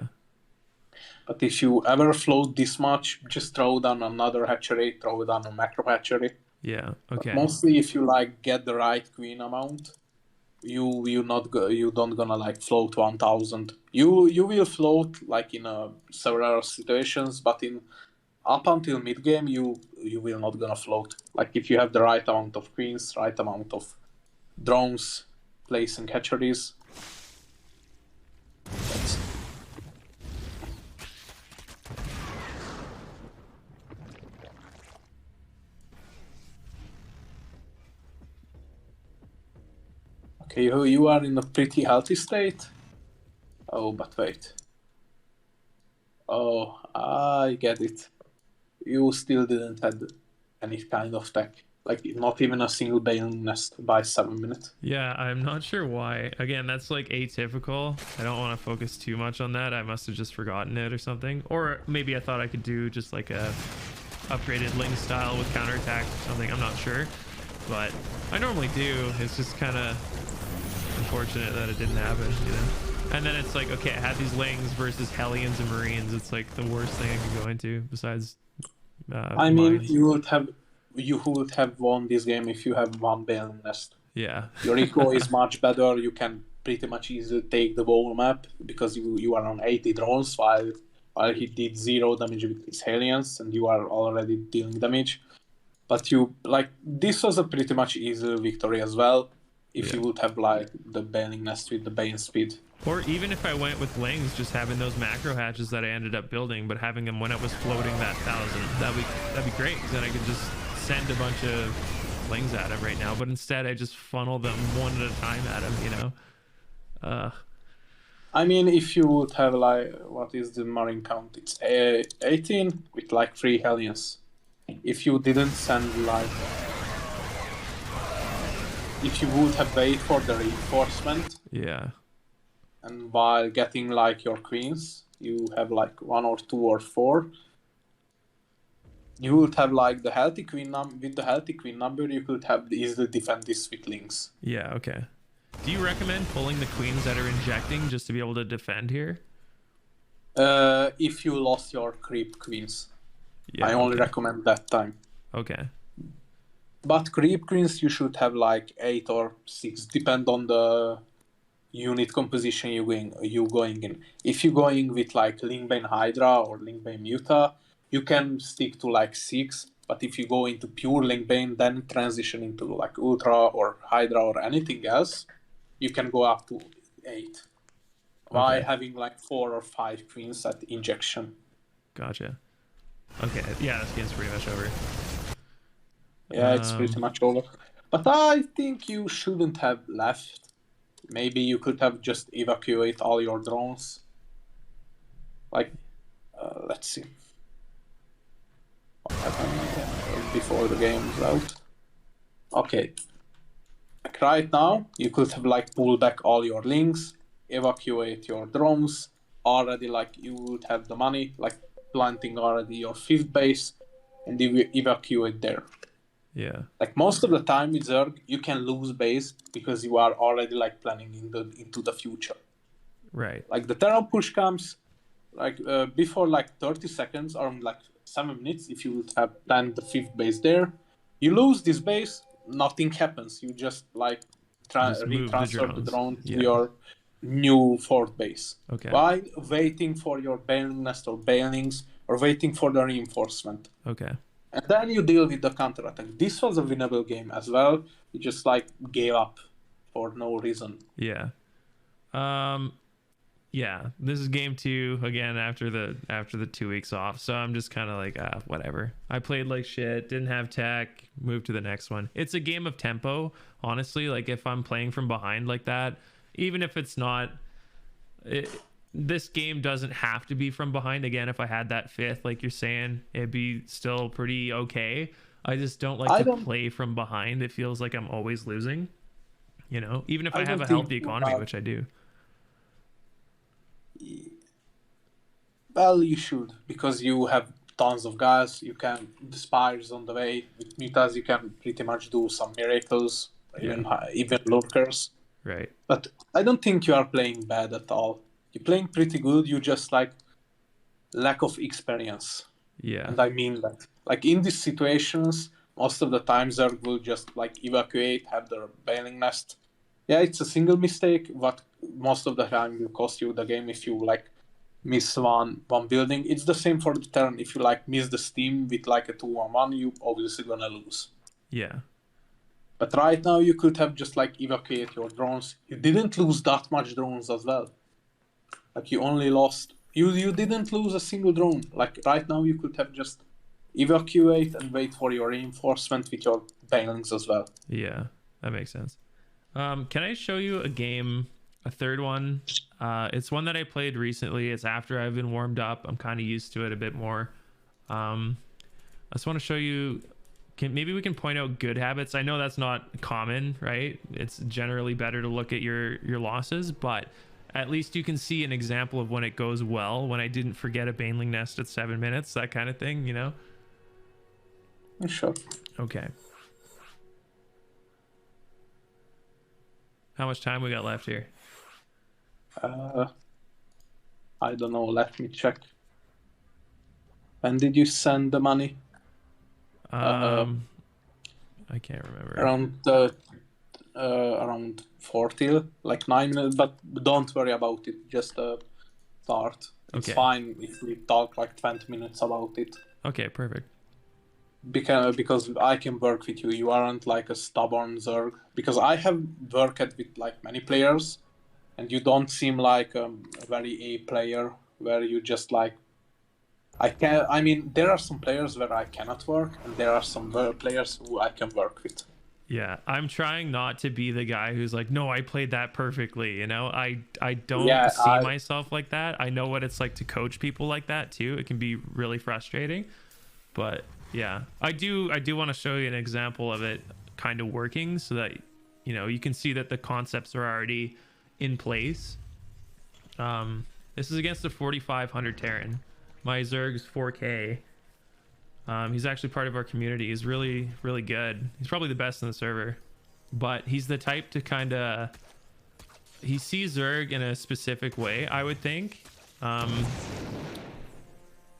But if you ever float this much, just throw down another hatchery, throw down a macro hatchery. Yeah. But Okay. mostly, if you like get the right queen amount, you don't gonna like float 1000. You will float like in several situations, but in up until mid game you will not gonna float. Like if you have the right amount of queens, right amount of drones, placing hatcheries. That's... Okay, you are in a pretty healthy state. Oh, but wait. Oh, I get it. You still didn't have any kind of tech. Like not even a single bale nest by 7 minutes. Yeah, I'm not sure why. Again, that's like atypical. I don't want to focus too much on that. I must have just forgotten it or something. Or maybe I thought I could do just like a upgraded Ling style with counterattack or something. I'm not sure. But I normally do. It's just kind of unfortunate that it didn't happen, you know? And then it's like, okay, I had these Lings versus Hellions and Marines. It's like the worst thing I could go into besides I mean, mines. you would have won this game if you have one bale nest. Yeah. Your eco is much better. You can pretty much easily take the whole map because you are on 80 drones while he did 0 damage with his aliens and you are already dealing damage. But you like this was a pretty much easy victory as well if you would have like the baling nest with the bane speed. Or even if I went with Lings, just having those macro hatches that I ended up building, but having them when it was floating that 1000, that'd be great. Because then I could just send a bunch of Lings at him right now. But instead, I just funnel them one at a time at him. You know. I mean, if you would have like what is the marine count? It's 18 with like 3 hellions. If you didn't send like, if you would have waited for the reinforcement. Yeah. And while getting like your queens, you have like 1 or 2 or 4. You would have like the healthy queen with the healthy queen number. You could have easily defend this with links. Yeah. Okay. Do you recommend pulling the queens that are injecting just to be able to defend here? If you lost your creep queens, Yeah, I only okay. recommend that time. Okay. But creep queens you should have like 8 or 6, depend on the unit composition you going in. If you're going with like Lingbane Hydra or Lingbane Muta, you can stick to like 6. But if you go into pure Lingbane, then transition into like Ultra or Hydra or anything else, you can go up to 8. By Okay. having like 4 or 5 queens at injection. Gotcha. Okay, yeah, this game's pretty much over. Yeah, it's pretty much over. But I think you shouldn't have left. Maybe you could have just evacuate all your drones. Like, let's see. What happened before the game is out? Okay. Like right now, you could have like pulled back all your links, evacuate your drones. Already, like you would have the money, like planting already your 5th base, and evacuate there. Yeah. Like most of the time with Zerg, you can lose base because you are already like planning into the future. Right. Like the Terran push comes, like before like 30 seconds or like 7 minutes. If you would have planned the 5th base there, you lose this base, nothing happens. You just like Just move the retransfer the drones. drone to Yeah. your new 4th base. Okay. While waiting for your bailing nest or bailings or waiting for the reinforcement. Okay. And then you deal with the counterattack. This was a winnable game as well. You just like gave up for no reason. Yeah. Yeah, this is game 2 again after the 2 weeks off. So I'm just kind of like, whatever. I played like shit, didn't have tech, moved to the next one. It's a game of tempo, honestly. Like if I'm playing from behind like that, even if it's not this game doesn't have to be from behind. Again, if I had that 5th, like you're saying, it'd be still pretty okay. I just don't like to play from behind. It feels like I'm always losing, you know, even if I have a healthy economy, which I do. Well, you should, because you have tons of guys. You can, the spires on the way. With mutas, you can pretty much do some miracles, even lurkers. Right. But I don't think you are playing bad at all. You're playing pretty good. You just like lack of experience. Yeah. And I mean that. Like in these situations, most of the time Zerg will just like evacuate, have their bailing nest. Yeah, it's a single mistake, but most of the time will cost you the game if you like miss one building. It's the same for the Terran. If you like miss the steam with like a 2-1-1, you obviously gonna lose. Yeah. But right now you could have just like evacuate your drones. You didn't lose that much drones as well. Like you only lost, you didn't lose a single drone. Like right now you could have just evacuate and wait for your reinforcement with your bailings as well. Yeah, that makes sense. Can I show you a game, a third one? It's one that I played recently. It's after I've been warmed up. I'm kind of used to it a bit more. I just want to show you, maybe we can point out good habits. I know that's not common, right? It's generally better to look at your losses, but at least you can see an example of when it goes well, when I didn't forget a baneling nest at 7 minutes, that kind of thing, you know? Sure. Okay. How much time we got left here? I don't know. Let me check. When did you send the money? I can't remember. Around 40, like 9 minutes. But don't worry about it. Just start. It's fine if we talk like 20 minutes about it. Okay, perfect. Because I can work with you. You aren't like a stubborn Zerg. Because I have worked with like many players, and you don't seem like a very A player where you just like. I mean, there are some players where I cannot work, and there are some players who I can work with. Yeah, I'm trying not to be the guy who's like, no, I played that perfectly. You know, I don't see myself like that. I know what it's like to coach people like that too. It can be really frustrating, but yeah, I do want to show you an example of it kind of working so that, you know, you can see that the concepts are already in place. This is against the 4500 Terran. My Zerg's 4K. He's actually part of our community. He's really, really good. He's probably the best in the server, but he's the type to kind of, he sees Zerg in a specific way, I would think.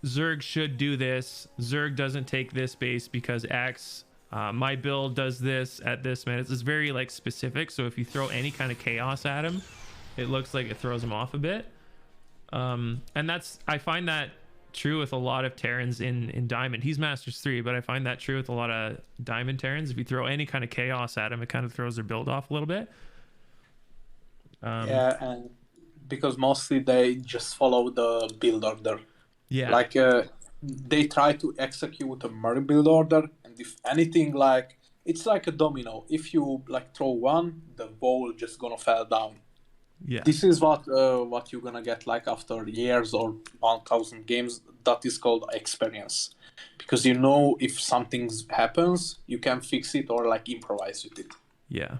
Zerg should do this. Zerg doesn't take this base because X. My build does this at this minute. It's very like specific. So if you throw any kind of chaos at him, it looks like it throws him off a bit. And I find that true with a lot of Terrans in Diamond. He's Masters 3, but I find that true with a lot of Diamond Terrans. If you throw any kind of chaos at him, it kind of throws their build off a little bit. Yeah, and because mostly they just follow the build order. Yeah. Like they try to execute a merge build order, and if anything, like it's like a domino. If you like throw one, the ball just gonna fall down. Yeah. This is what you're gonna get like after years or 1,000 games. That is called experience, because you know if something happens, you can fix it or like improvise with it. Yeah.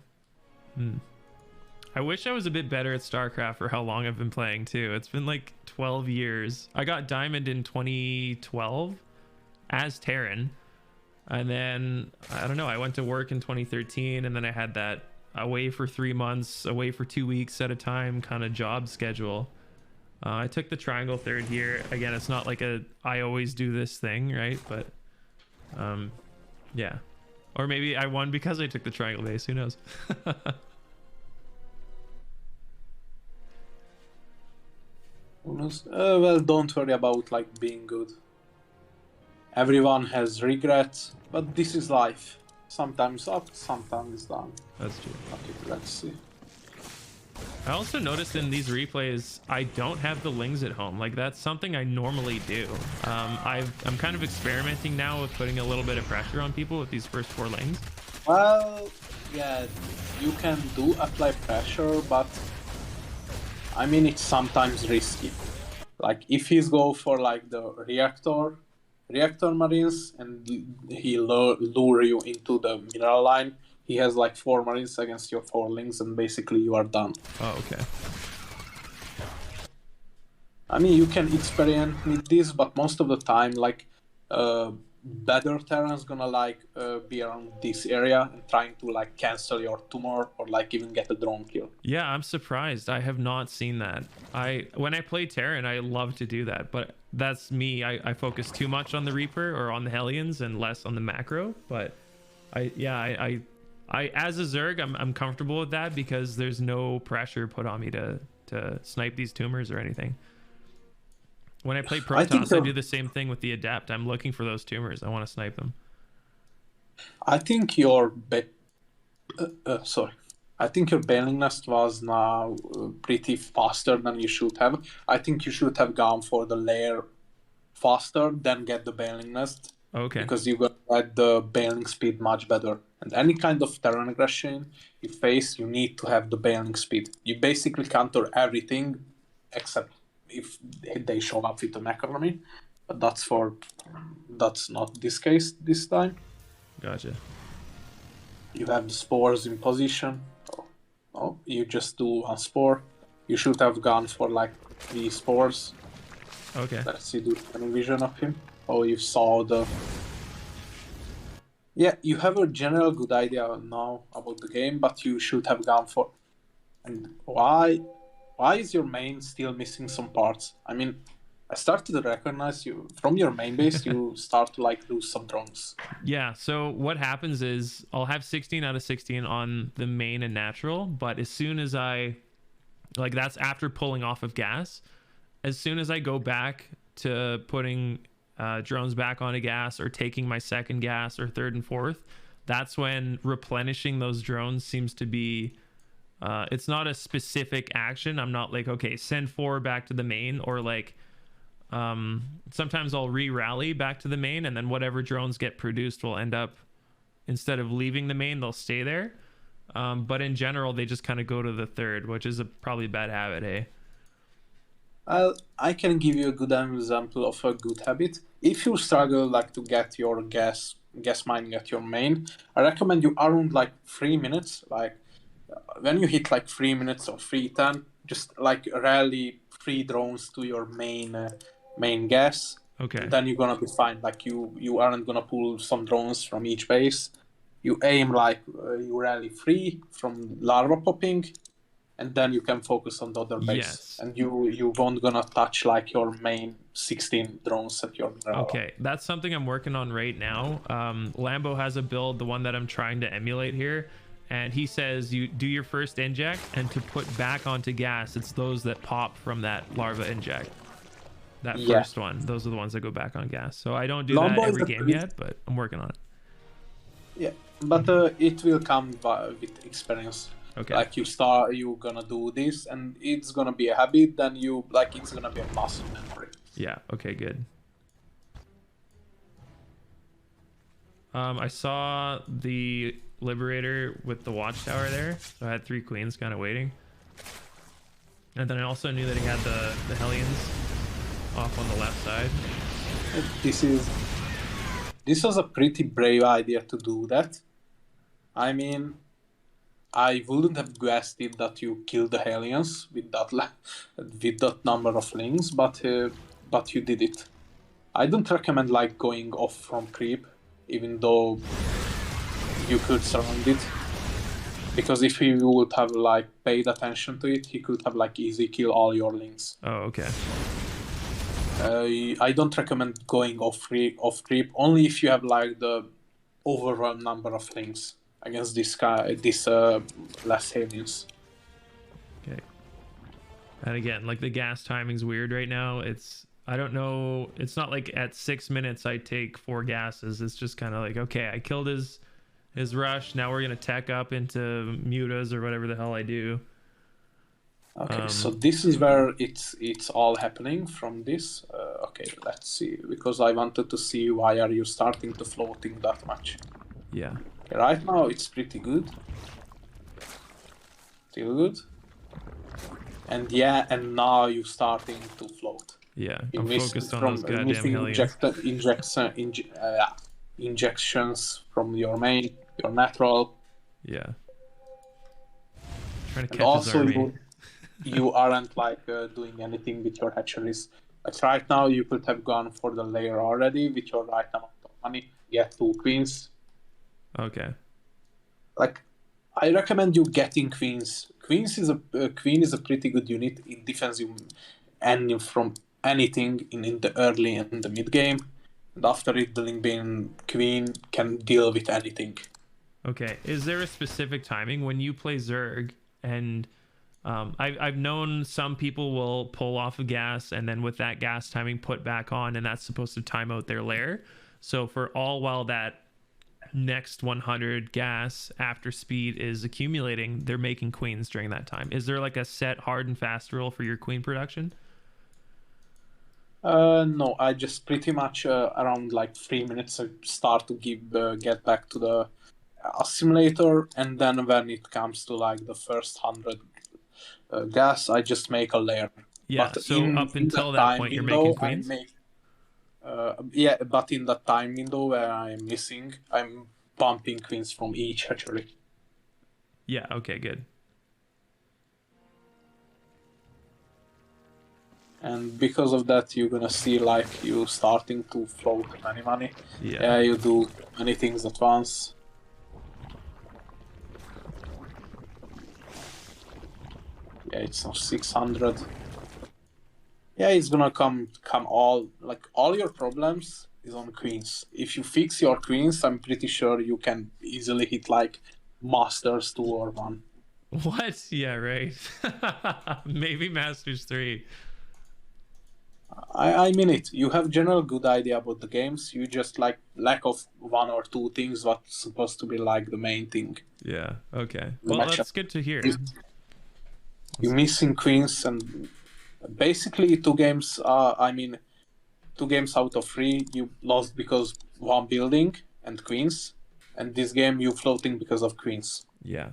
I wish I was a bit better at StarCraft for how long I've been playing too. It's been like 12 years. I got Diamond in 2012 as Terran. And then, I don't know, I went to work in 2013, and then I had that away for 3 months, away for 2 weeks at a time kind of job schedule. I took the Triangle third here. Again, it's not like I always do this thing, right? But, yeah. Or maybe I won because I took the Triangle base. Who knows? Well, don't worry about like being good. Everyone has regrets, but this is life. Sometimes up, sometimes down. That's true. Okay, let's see. I also noticed in these replays, I don't have the lings at home. Like, that's something I normally do. I'm kind of experimenting now with putting a little bit of pressure on people with these first 4 lings. Well, yeah, you can do apply pressure, but I mean it's sometimes risky. Like if he's go for like the reactor marines, and he lure you into the mineral line, he has like 4 marines against your 4 lings, and basically you are done. Oh, okay. I mean, you can experiment with this, but most of the time, like better Terran's gonna like be around this area and trying to like cancel your tumor or like even get a drone kill. Yeah, I'm surprised. I have not seen that. When I play Terran, I love to do that, but that's me. I focus too much on the Reaper or on the Hellions and less on the macro. But I as a Zerg, I'm comfortable with that because there's no pressure put on me to snipe these tumors or anything. When I play Protoss, I do the same thing with the Adept. I'm looking for those tumors. I want to snipe them. I think your I think your Bailing Nest was now pretty faster than you should have. I think you should have gone for the lair faster, then get the Bailing Nest. Okay. Because you got at the bailing speed much better. And any kind of Terran aggression you face, you need to have the bailing speed. You basically counter everything except if they show up with the mech army. But that's not this case this time. Gotcha. You have the spores in position. Oh, you just do 1 spore. You should have gone for like 3 spores. Okay. Let's see the vision of him. Oh, you saw the... Yeah, you have a general good idea now about the game, but you should have gone for... And why is your main still missing some parts? I mean, I started to recognize you from your main base. You start to like lose some drones. Yeah, so what happens is I'll have 16 out of 16 on the main and natural, but as soon as like that's after pulling off of gas, as soon as I go back to putting drones back onto gas or taking my second gas or third and fourth, that's when replenishing those drones seems to be it's not a specific action. I'm not like, okay, send 4 back to the main, or like sometimes I'll re-rally back to the main, and then whatever drones get produced will end up, instead of leaving the main, they'll stay there. But in general, they just kind of go to the third, which is probably a bad habit, eh? I can give you a good example of a good habit. If you struggle like to get your gas mining at your main, I recommend you around like 3 minutes. Like when you hit like 3 minutes or 3:10, just like rally 3 drones to your main gas. Okay. Then you're gonna be fine. Like you aren't gonna pull some drones from each base. You aim like you rally 3 from larva popping. and then you can focus on the other base. Yes. And you won't gonna touch like your main 16 drones at your Okay, that's something I'm working on right now. Lambo has a build, the one that I'm trying to emulate here, and he says you do your first inject, and to put back onto gas, it's those that pop from that larva inject. That first one, those are the ones that go back on gas. So I don't do that every game yet, but I'm working on it. Yeah, but it will come with experience. Okay. Like you're gonna do this, and it's gonna be a habit. Then it's gonna be a muscle memory. Yeah. Okay. Good. I saw the Liberator with the watchtower there, so I had 3 queens kind of waiting, and then I also knew that he had the Hellions off on the left side. This was a pretty brave idea to do that. I mean, I wouldn't have guessed it that you killed the Hellions with that number of lings, but you did it. I don't recommend like going off from creep, even though you could surround it, because if he would have like paid attention to it, he could have like easy kill all your lings. Oh, okay. I don't recommend going off creep only if you have like the overwhelmed number of lings against this less Hellions. Okay. And again, like the gas timing's weird right now. I don't know. It's not like at 6 minutes I take 4 gases. It's just kind of like, okay, I killed his rush. Now we're gonna tech up into mutas or whatever the hell I do. Okay, so this is where it's all happening from this. Okay, let's see, because I wanted to see why are you starting to floating that much. Yeah. Okay, right now it's pretty good. Still good. And now you're starting to float. Yeah, I'm focused on those goddamn Hellions. Injections from your main, your natural. Yeah. Trying to And catch also his army. you aren't like doing anything with your hatcheries. Like right now, you could have gone for the layer already with your right amount of money. Get 2 queens. Okay. Like, I recommend you getting queens. Queen is a pretty good unit. It defends you from anything in the early and the mid game. And after it, the Lingbane queen can deal with anything. Okay. Is there a specific timing when you play Zerg? And I've known some people will pull off a gas and then with that gas timing put back on, and that's supposed to time out their lair. So for all while that next 100 gas after speed is accumulating, they're making queens during that time. Is there like a set hard and fast rule for your queen production? No, I just pretty much around like 3 minutes I start to get back to the assimilator, and then when it comes to like the first 100 gas, I just make a layer. Yeah, but so up until that point, you're making queens? But in that time window where I'm missing, I'm pumping queens from each hatchery. Yeah, okay, good. And because of that, you're gonna see like you starting to float many money. Yeah, you do many things at once. Yeah, it's now 600. Yeah, it's gonna come all your problems is on queens. If you fix your queens, I'm pretty sure you can easily hit like Masters 2 or 1. What? Yeah, right. Maybe Masters 3. I mean it. You have general good idea about the games. You just like lack of 1 or 2 things what's supposed to be like the main thing. Yeah. Okay. Well, that's good to hear. You're missing queens, and basically 2 games. 2 games out of 3 you lost because 1 building and queens, and this game you floating because of queens. Yeah.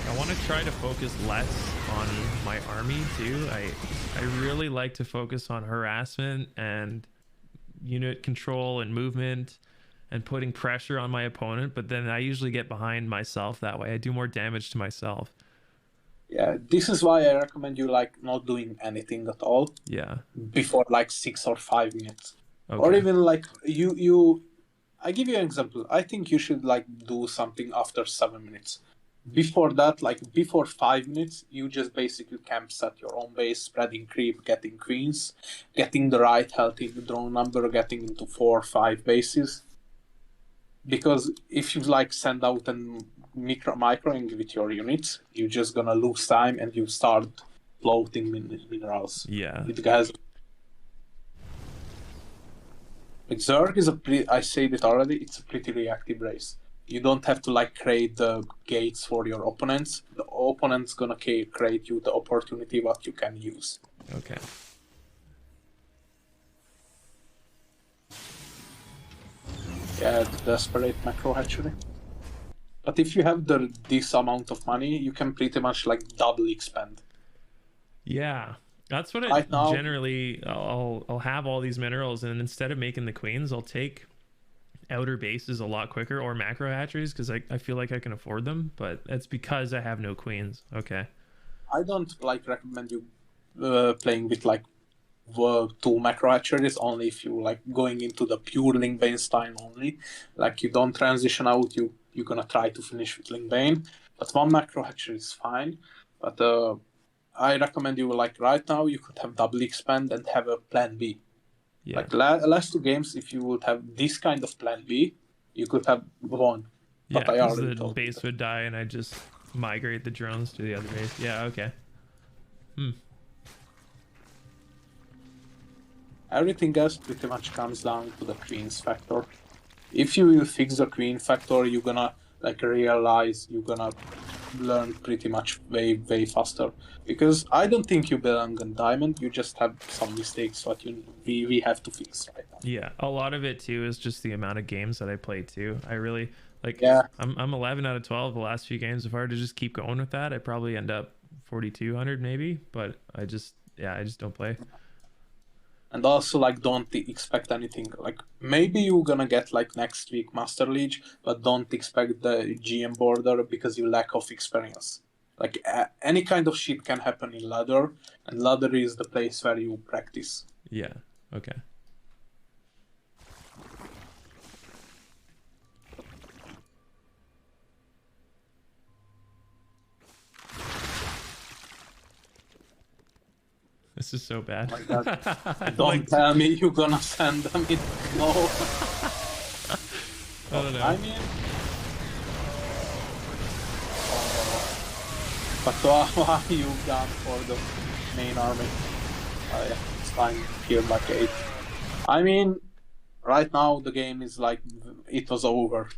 I want to try to focus less on my army too. I really like to focus on harassment and unit control and movement and putting pressure on my opponent, but then I usually get behind myself that way. I do more damage to myself. Yeah, this is why I recommend you like not doing anything at all Yeah. before like 6 or 5 minutes. Or Okay. even like you I give you an example. I think you should like do something after 7 minutes. Before that, like before 5 minutes, you just basically camp set your own base, spreading creep, getting queens, getting the right healthy drone number, getting into 4 or 5 bases. Because if you like send out and microing with your units, you're just gonna lose time and you start floating minerals. Yeah. It has like Zerg is I said it already, it's a pretty reactive race. You don't have to like create the gates for your opponents. The opponent's gonna create you the opportunity what you can use. Okay. Yeah, the desperate macro hatchery. But if you have this amount of money, you can pretty much like double expand. Yeah. That's what Right now, generally I'll have all these minerals, and instead of making the queens, I'll take outer bases a lot quicker, or macro hatcheries, because I feel like I can afford them, but that's because I have no queens. Okay. I don't like recommend you playing with like 2 macro hatcheries only if you like going into the pure Lingbane style only. Like you don't transition out, you're gonna try to finish with Lingbane. But 1 macro hatchery is fine. But I recommend you like right now you could have double expand and have a plan B. Yeah. Like last 2 games, if you would have this kind of plan B, you could have won. Yeah, But I because already the told you base that. would die and I just migrate the drones to the other base. Yeah, okay. Everything else pretty much comes down to the queen's factor. If you will fix the queen factor, you're gonna like realize you're gonna learn pretty much way faster. Because I don't think you belong on diamond. You just have some mistakes that we have to fix right now. Yeah, a lot of it too is just the amount of games that I played too. I really like. Yeah. I'm 11 out of 12 the last few games. If I were to just keep going with that, I'd probably end up 4,200 maybe. But I just don't play. And also, like, don't expect anything. Like, maybe you're gonna get like next week Master League, but don't expect the GM border because you lack of experience. Like, any kind of shit can happen in ladder, and ladder is the place where you practice. Yeah. Okay. This is so bad. Like that. Don't tell me you're gonna send them in. No. I don't know. I mean. But why you gone for the main army? Yeah, it's fine. Here like 8. I mean, right now the game is like it was over.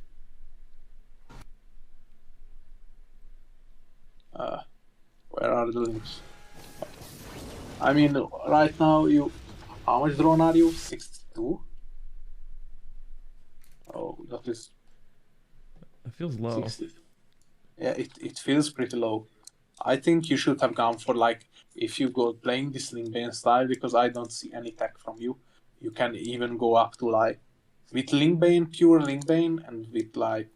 Where are the links? I mean, right now how much drone are you? 62? Oh, that is It feels low. 60. Yeah, it feels pretty low. I think you should have gone for like, if you go playing this Lingbane style, because I don't see any tech from you. You can even go up to like, with Lingbane, pure Lingbane, and with like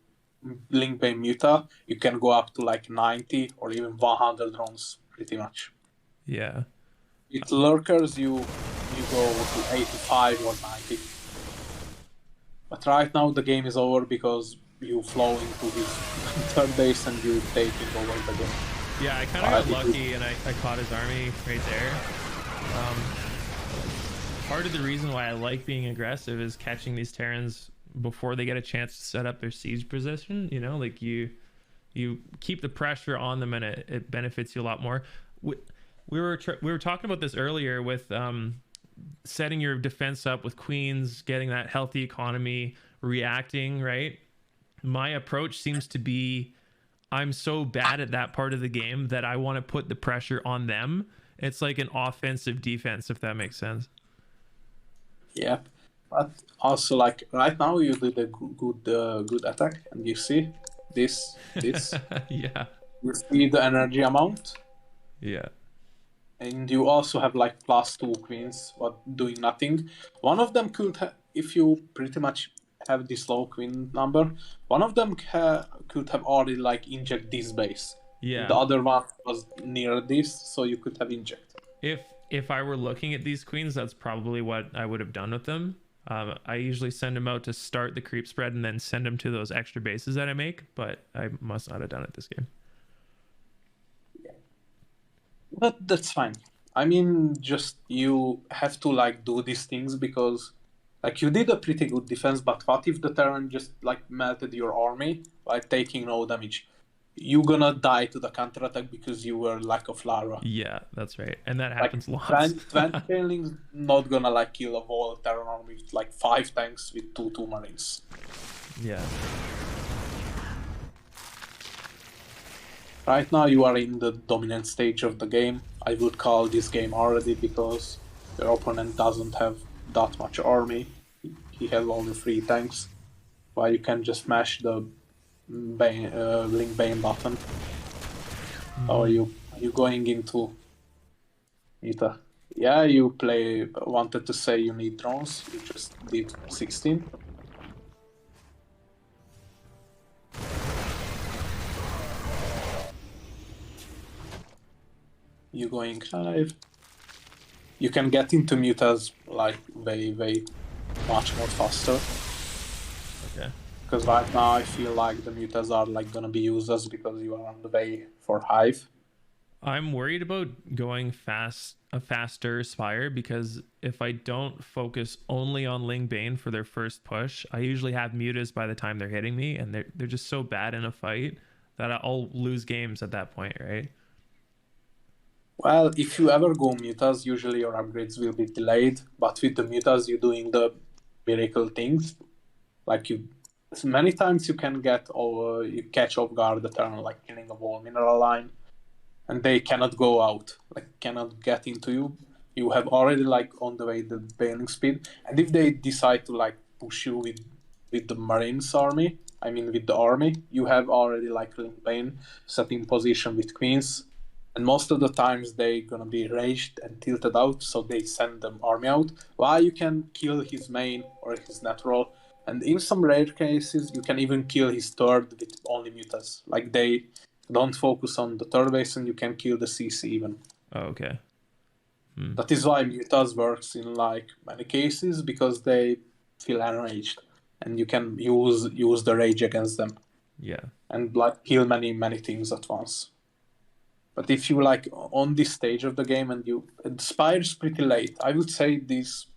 Lingbane Muta, you can go up to like 90 or even 100 drones, pretty much. Yeah. With Lurkers, you go to 85 or 90. But right now the game is over because you flow into his third base and you taking over the game. Yeah, I kind of got lucky and I caught his army right there. Part of the reason why I like being aggressive is catching these Terrans before they get a chance to set up their siege position. You know, like you keep the pressure on them and it benefits you a lot more. We were talking about this earlier with setting your defense up with queens, getting that healthy economy, reacting, right? My approach seems to be I'm so bad at that part of the game that I want to put the pressure on them. It's like an offensive defense, if that makes sense. Yeah, but also like right now you did a good attack, and you see this. Yeah. You see the energy amount. Yeah. And you also have like +2 queens, but doing nothing. One of them could, if you pretty much have this low queen number, one of them could have already like inject this base. Yeah. The other one was near this, so you could have injected. If I were looking at these queens, that's probably what I would have done with them. I usually send them out to start the creep spread and then send them to those extra bases that I make, but I must not have done it this game. But that's fine. I mean, just you have to like do these things because like you did a pretty good defense, but what if the Terran just like melted your army by taking no damage? You're gonna die to the counterattack because you were lack of Lara. Yeah, that's right. And that happens Like lots. 20 Painlings not gonna like kill a whole Terran army with like 5 tanks with 2 Marines. Yeah. Right now you are in the dominant stage of the game. I would call this game already because your opponent doesn't have that much army. He has only 3 tanks. While you can just mash the Link Bane button. Or you going into Nita? Yeah, you wanted to say you need drones. You just did 16. You going live. You can get into mutas like way much more faster. Okay. Because right now I feel like the mutas are like gonna be useless because you are on the way for Hive. I'm worried about going a faster Spire because if I don't focus only on Ling Bane for their first push, I usually have mutas by the time they're hitting me, and they're just so bad in a fight that I'll lose games at that point, right? Well, if you ever go mutas, usually your upgrades will be delayed, but with the mutas you're doing the miracle things. Like many times you can you catch off guard the turn, like killing a whole mineral line, and they cannot go out, like cannot get into you. You have already like on the way the bailing speed, and if they decide to like push you with the Marines army, I mean with the army, you have already like Link Bane set in position with queens, and most of the times they gonna be raged and tilted out, so they send the army out. While you can kill his main or his natural, and in some rare cases you can even kill his third with only mutas. Like they don't focus on the third base and you can kill the CC even. Oh, okay. That is why mutas works in like many cases, because they feel enraged and you can use the rage against them. Yeah. And like kill many things at once. But if you like on this stage of the game and Spire's pretty late, I would say this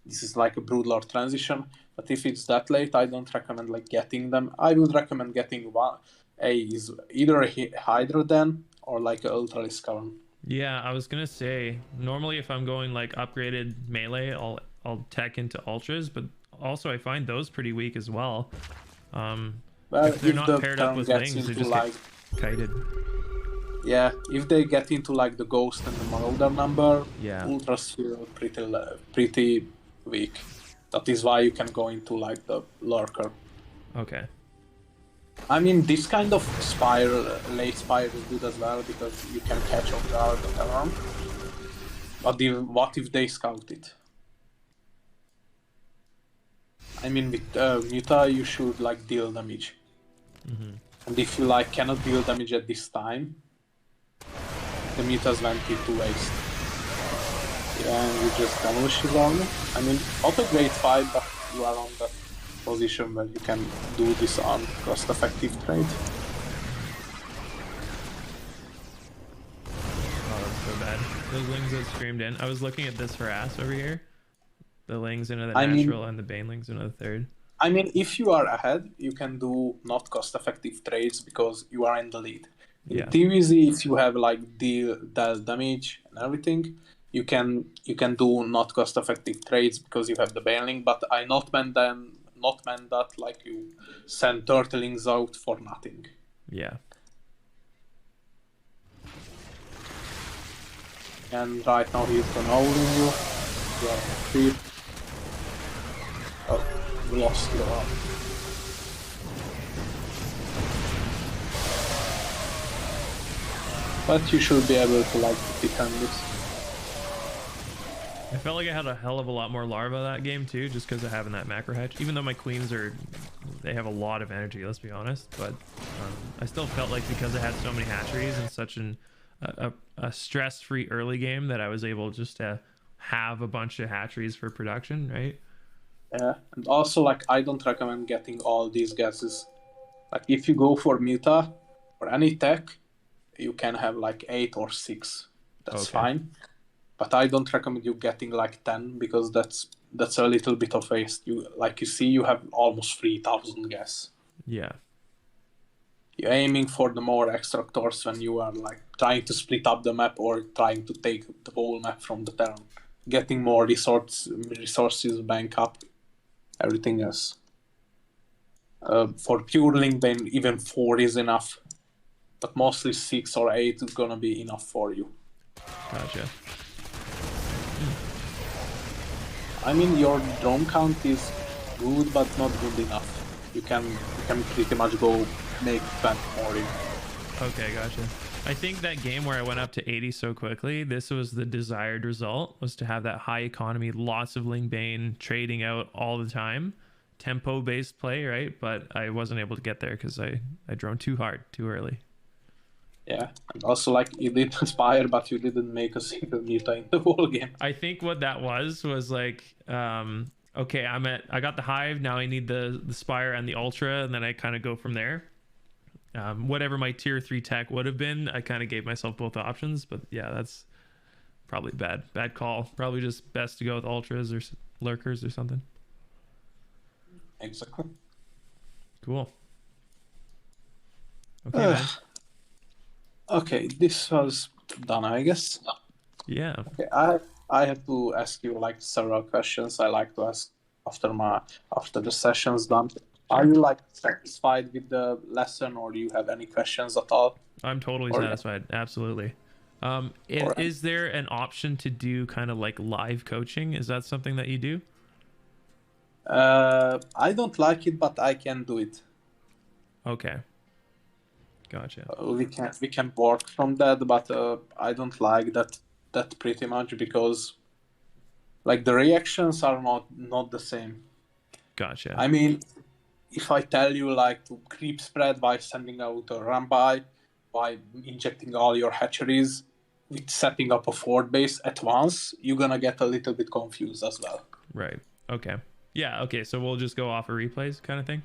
is like a Broodlord transition. But if it's that late, I don't recommend like getting them. I would recommend getting one. Is either a Hydra then or like an Ultralis Cavern. Yeah, I was gonna say normally if I'm going like upgraded melee, I'll tech into ultras, but also I find those pretty weak as well. Well, if they're if not the paired up turn with gets lings, they into just like get kited. yeah, if they get into like the Ghost and the Marauder number, Yeah. Ultras feel pretty weak. That is why you can go into like the Lurker. Okay. I mean, this kind of late Spire is good as well because you can catch off guard the Terran. But what if they scout it? I mean, with Muta you should like deal damage. And if you like cannot deal damage at this time, the Mutas went into waste. Yeah, and you just demolish his army. I mean, not a great fight, but you are on that position where you can do this on cost-effective trade. Oh, that's so bad. Those lings that screamed in. I was looking at this harass over here. The lings into the natural and the banelings into the third. I mean, if you are ahead, you can do not cost-effective trades because you are in the lead. In TVZ, if you have like deal damage and everything, you can do not cost-effective trades because you have the baneling. But I not meant that like you send turtlings out for nothing. Yeah. And right now he's gonna owling you. You are on creep. Oh, we lost your arm. But you should be able to like defend this. I felt like I had a hell of a lot more larva that game too, just because of having that macro hatch. Even though my queens they have a lot of energy, let's be honest. But I still felt like because I had so many hatcheries and such a stress-free early game that I was able just to have a bunch of hatcheries for production, right? Yeah, and also like I don't recommend getting all these gases. Like if you go for Muta or any tech, you can have like 8 or 6. That's Okay. fine. But I don't recommend you getting like 10 because that's a little bit of waste. You see you have almost 3,000 gas. Yeah. You're aiming for the more extractors when you are like trying to split up the map or trying to take the whole map from the Terran. Getting more resources, bank up, everything else. For pure link, then even 4 is enough. But mostly 6 or 8 is gonna be enough for you. Gotcha. I mean, your drone count is good, but not good enough. You can pretty much go make 20 more. Okay, gotcha. I think that game where I went up to 80 so quickly, this was the desired result, was to have that high economy, lots of Ling Bane, trading out all the time, tempo-based play, right? But I wasn't able to get there because I drone too hard, too early. Yeah, and also like you did Spire, but you didn't make a single Muta in the whole game. I think what that was like, okay, I got the Hive, now I need the Spire and the Ultra, and then I kind of go from there. Whatever my tier 3 tech would have been, I kind of gave myself both options, but yeah, that's probably bad call. Probably just best to go with Ultras or Lurkers or something. Exactly. Cool. Okay, man. Okay, this was done, I guess. Yeah. Okay, I have to ask you like several questions. I like to ask after the session's done. Are you like satisfied with the lesson, or do you have any questions at all? I'm totally satisfied. Absolutely. Is there an option to do kind of like live coaching? Is that something that you do? I don't like it, but I can do it. Okay. Gotcha. We can work from that, but I don't like that pretty much because like the reactions are not the same. Gotcha. I mean, if I tell you like to creep spread by sending out a run by injecting all your hatcheries with setting up a fort base at once, you're gonna get a little bit confused as well. Right. Okay. Yeah. Okay. So we'll just go off of replays kind of thing.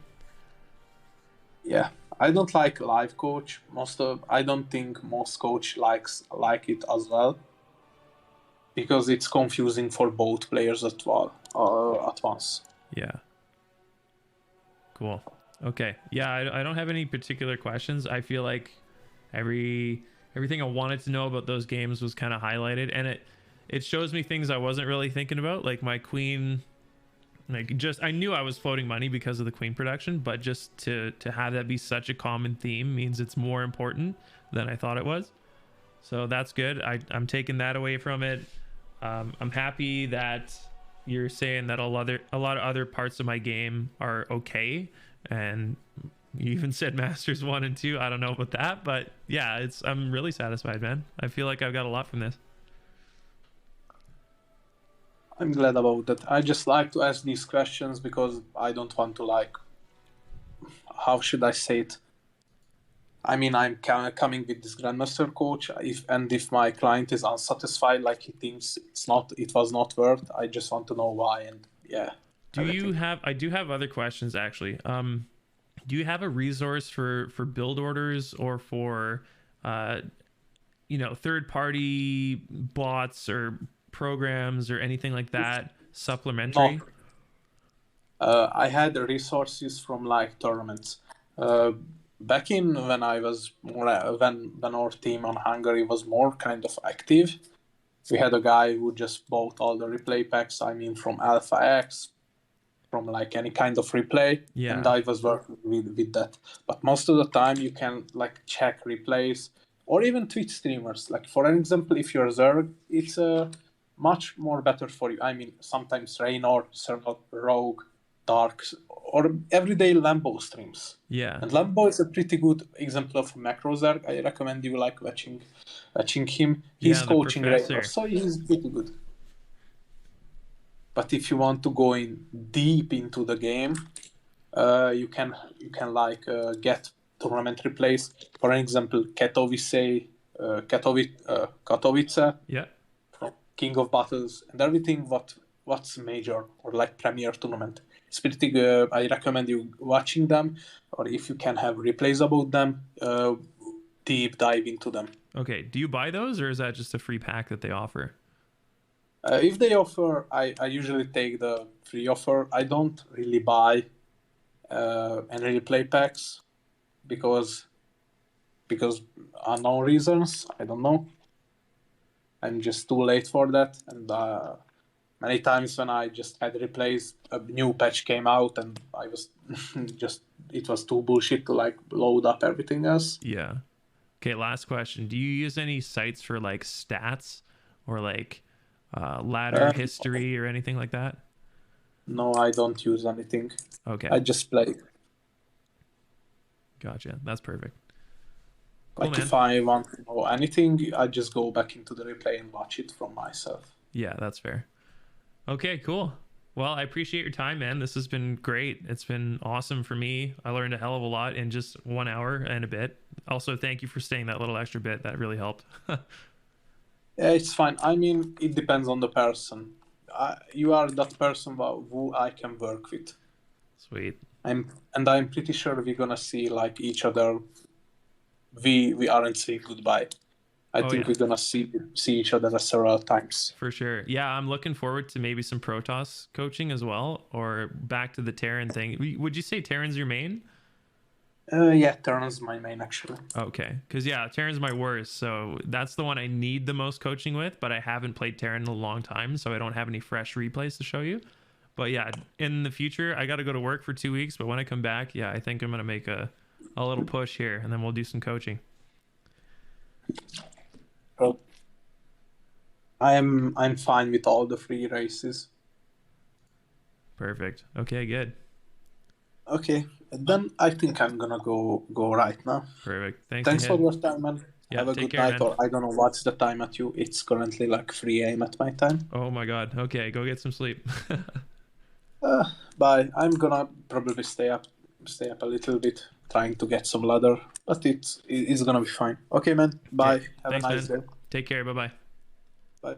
Yeah, I don't like live coach. I don't think most coach like it as well because it's confusing for both players at once. Yeah. Cool. Okay. Yeah, I don't have any particular questions. I feel like everything I wanted to know about those games was kind of highlighted, and it shows me things I wasn't really thinking about, like my queen. Like I knew I was floating money because of the queen production, but just to have that be such a common theme means it's more important than I thought it was. So that's good. I'm taking that away from it. I'm happy that you're saying that a lot of other parts of my game are okay, and you even said Masters 1 and 2. I don't know about that, but yeah, I'm really satisfied, man. I feel like I've got a lot from this. I'm glad about that. I just like to ask these questions because I don't want to like, how should I say it? I mean, I'm coming with this Grandmaster coach. If my client is unsatisfied, like he thinks it was not worth, I just want to know why. And yeah. I do have other questions actually. Do you have a resource for build orders or for, third party bots or programs or anything like that supplementary? No. I had resources from like tournaments. Back in when I was more when our team on Hungary was more kind of active, we had a guy who just bought all the replay packs. I mean, from Alpha X, from like any kind of replay, and I was working with that. But most of the time, you can like check replays or even Twitch streamers. Like for example, if you're Zerg, it's much more better for you. I mean, sometimes Raynor, Circle, Rogue, Dark, or everyday Lambo streams. Yeah. And Lambo is a pretty good example of macro Zerg. I recommend you like watching him. He's coaching Raynor, so he's pretty good. But if you want to go in deep into the game, you can like get tournament replays. For example, Katowice, Yeah. King of Battles, and everything what's major or like premier tournament. It's pretty good. I recommend you watching them, or if you can have replays about them, deep dive into them. Okay. Do you buy those, or is that just a free pack that they offer? If they offer, I usually take the free offer. I don't really buy any replay packs because unknown reasons. I don't know. I'm just too late for that, and many times when I just had replays, a new patch came out, and I was just it was too bullshit to like load up everything else. Yeah. Okay. Last question. Do you use any sites for like stats or like ladder history or anything like that? No, I don't use anything. Okay. I just play. Gotcha. That's perfect. Like man. if I want to know anything, I just go back into the replay and watch it from myself. Yeah, that's fair. Okay, cool. Well, I appreciate your time, man. This has been great. It's been awesome for me. I learned a hell of a lot in just 1 hour and a bit. Also, thank you for staying that little extra bit. That really helped. Yeah, it's fine. I mean, it depends on the person. You are that person who I can work with. Sweet. I'm pretty sure we're gonna see like each other. We aren't saying goodbye. I think we're gonna see each other several times. For sure. Yeah, I'm looking forward to maybe some Protoss coaching as well, or back to the Terran thing. Would you say Terran's your main? Yeah, Terran's my main actually. Okay, because yeah, Terran's my worst, so that's the one I need the most coaching with, but I haven't played Terran in a long time, so I don't have any fresh replays to show you. But yeah, in the future, I got to go to work for 2 weeks, but when I come back, yeah, I think I'm going to make a little push here, and then we'll do some coaching. Well, I'm fine with all the free races. Perfect. Okay, good. Okay, then I think I'm gonna go right now. Perfect. Thanks for Nihed. your time, man. Yeah, Have a take good care, night, man. or I don't know what's the time at you. It's currently like 3 a.m. at my time. Oh my God. Okay, go get some sleep. Bye. I'm gonna probably stay up a little bit, trying to get some ladder, but it's gonna be fine. Okay, man. Bye. Okay, Have thanks, a nice man. day. Take care. Bye-bye. Bye.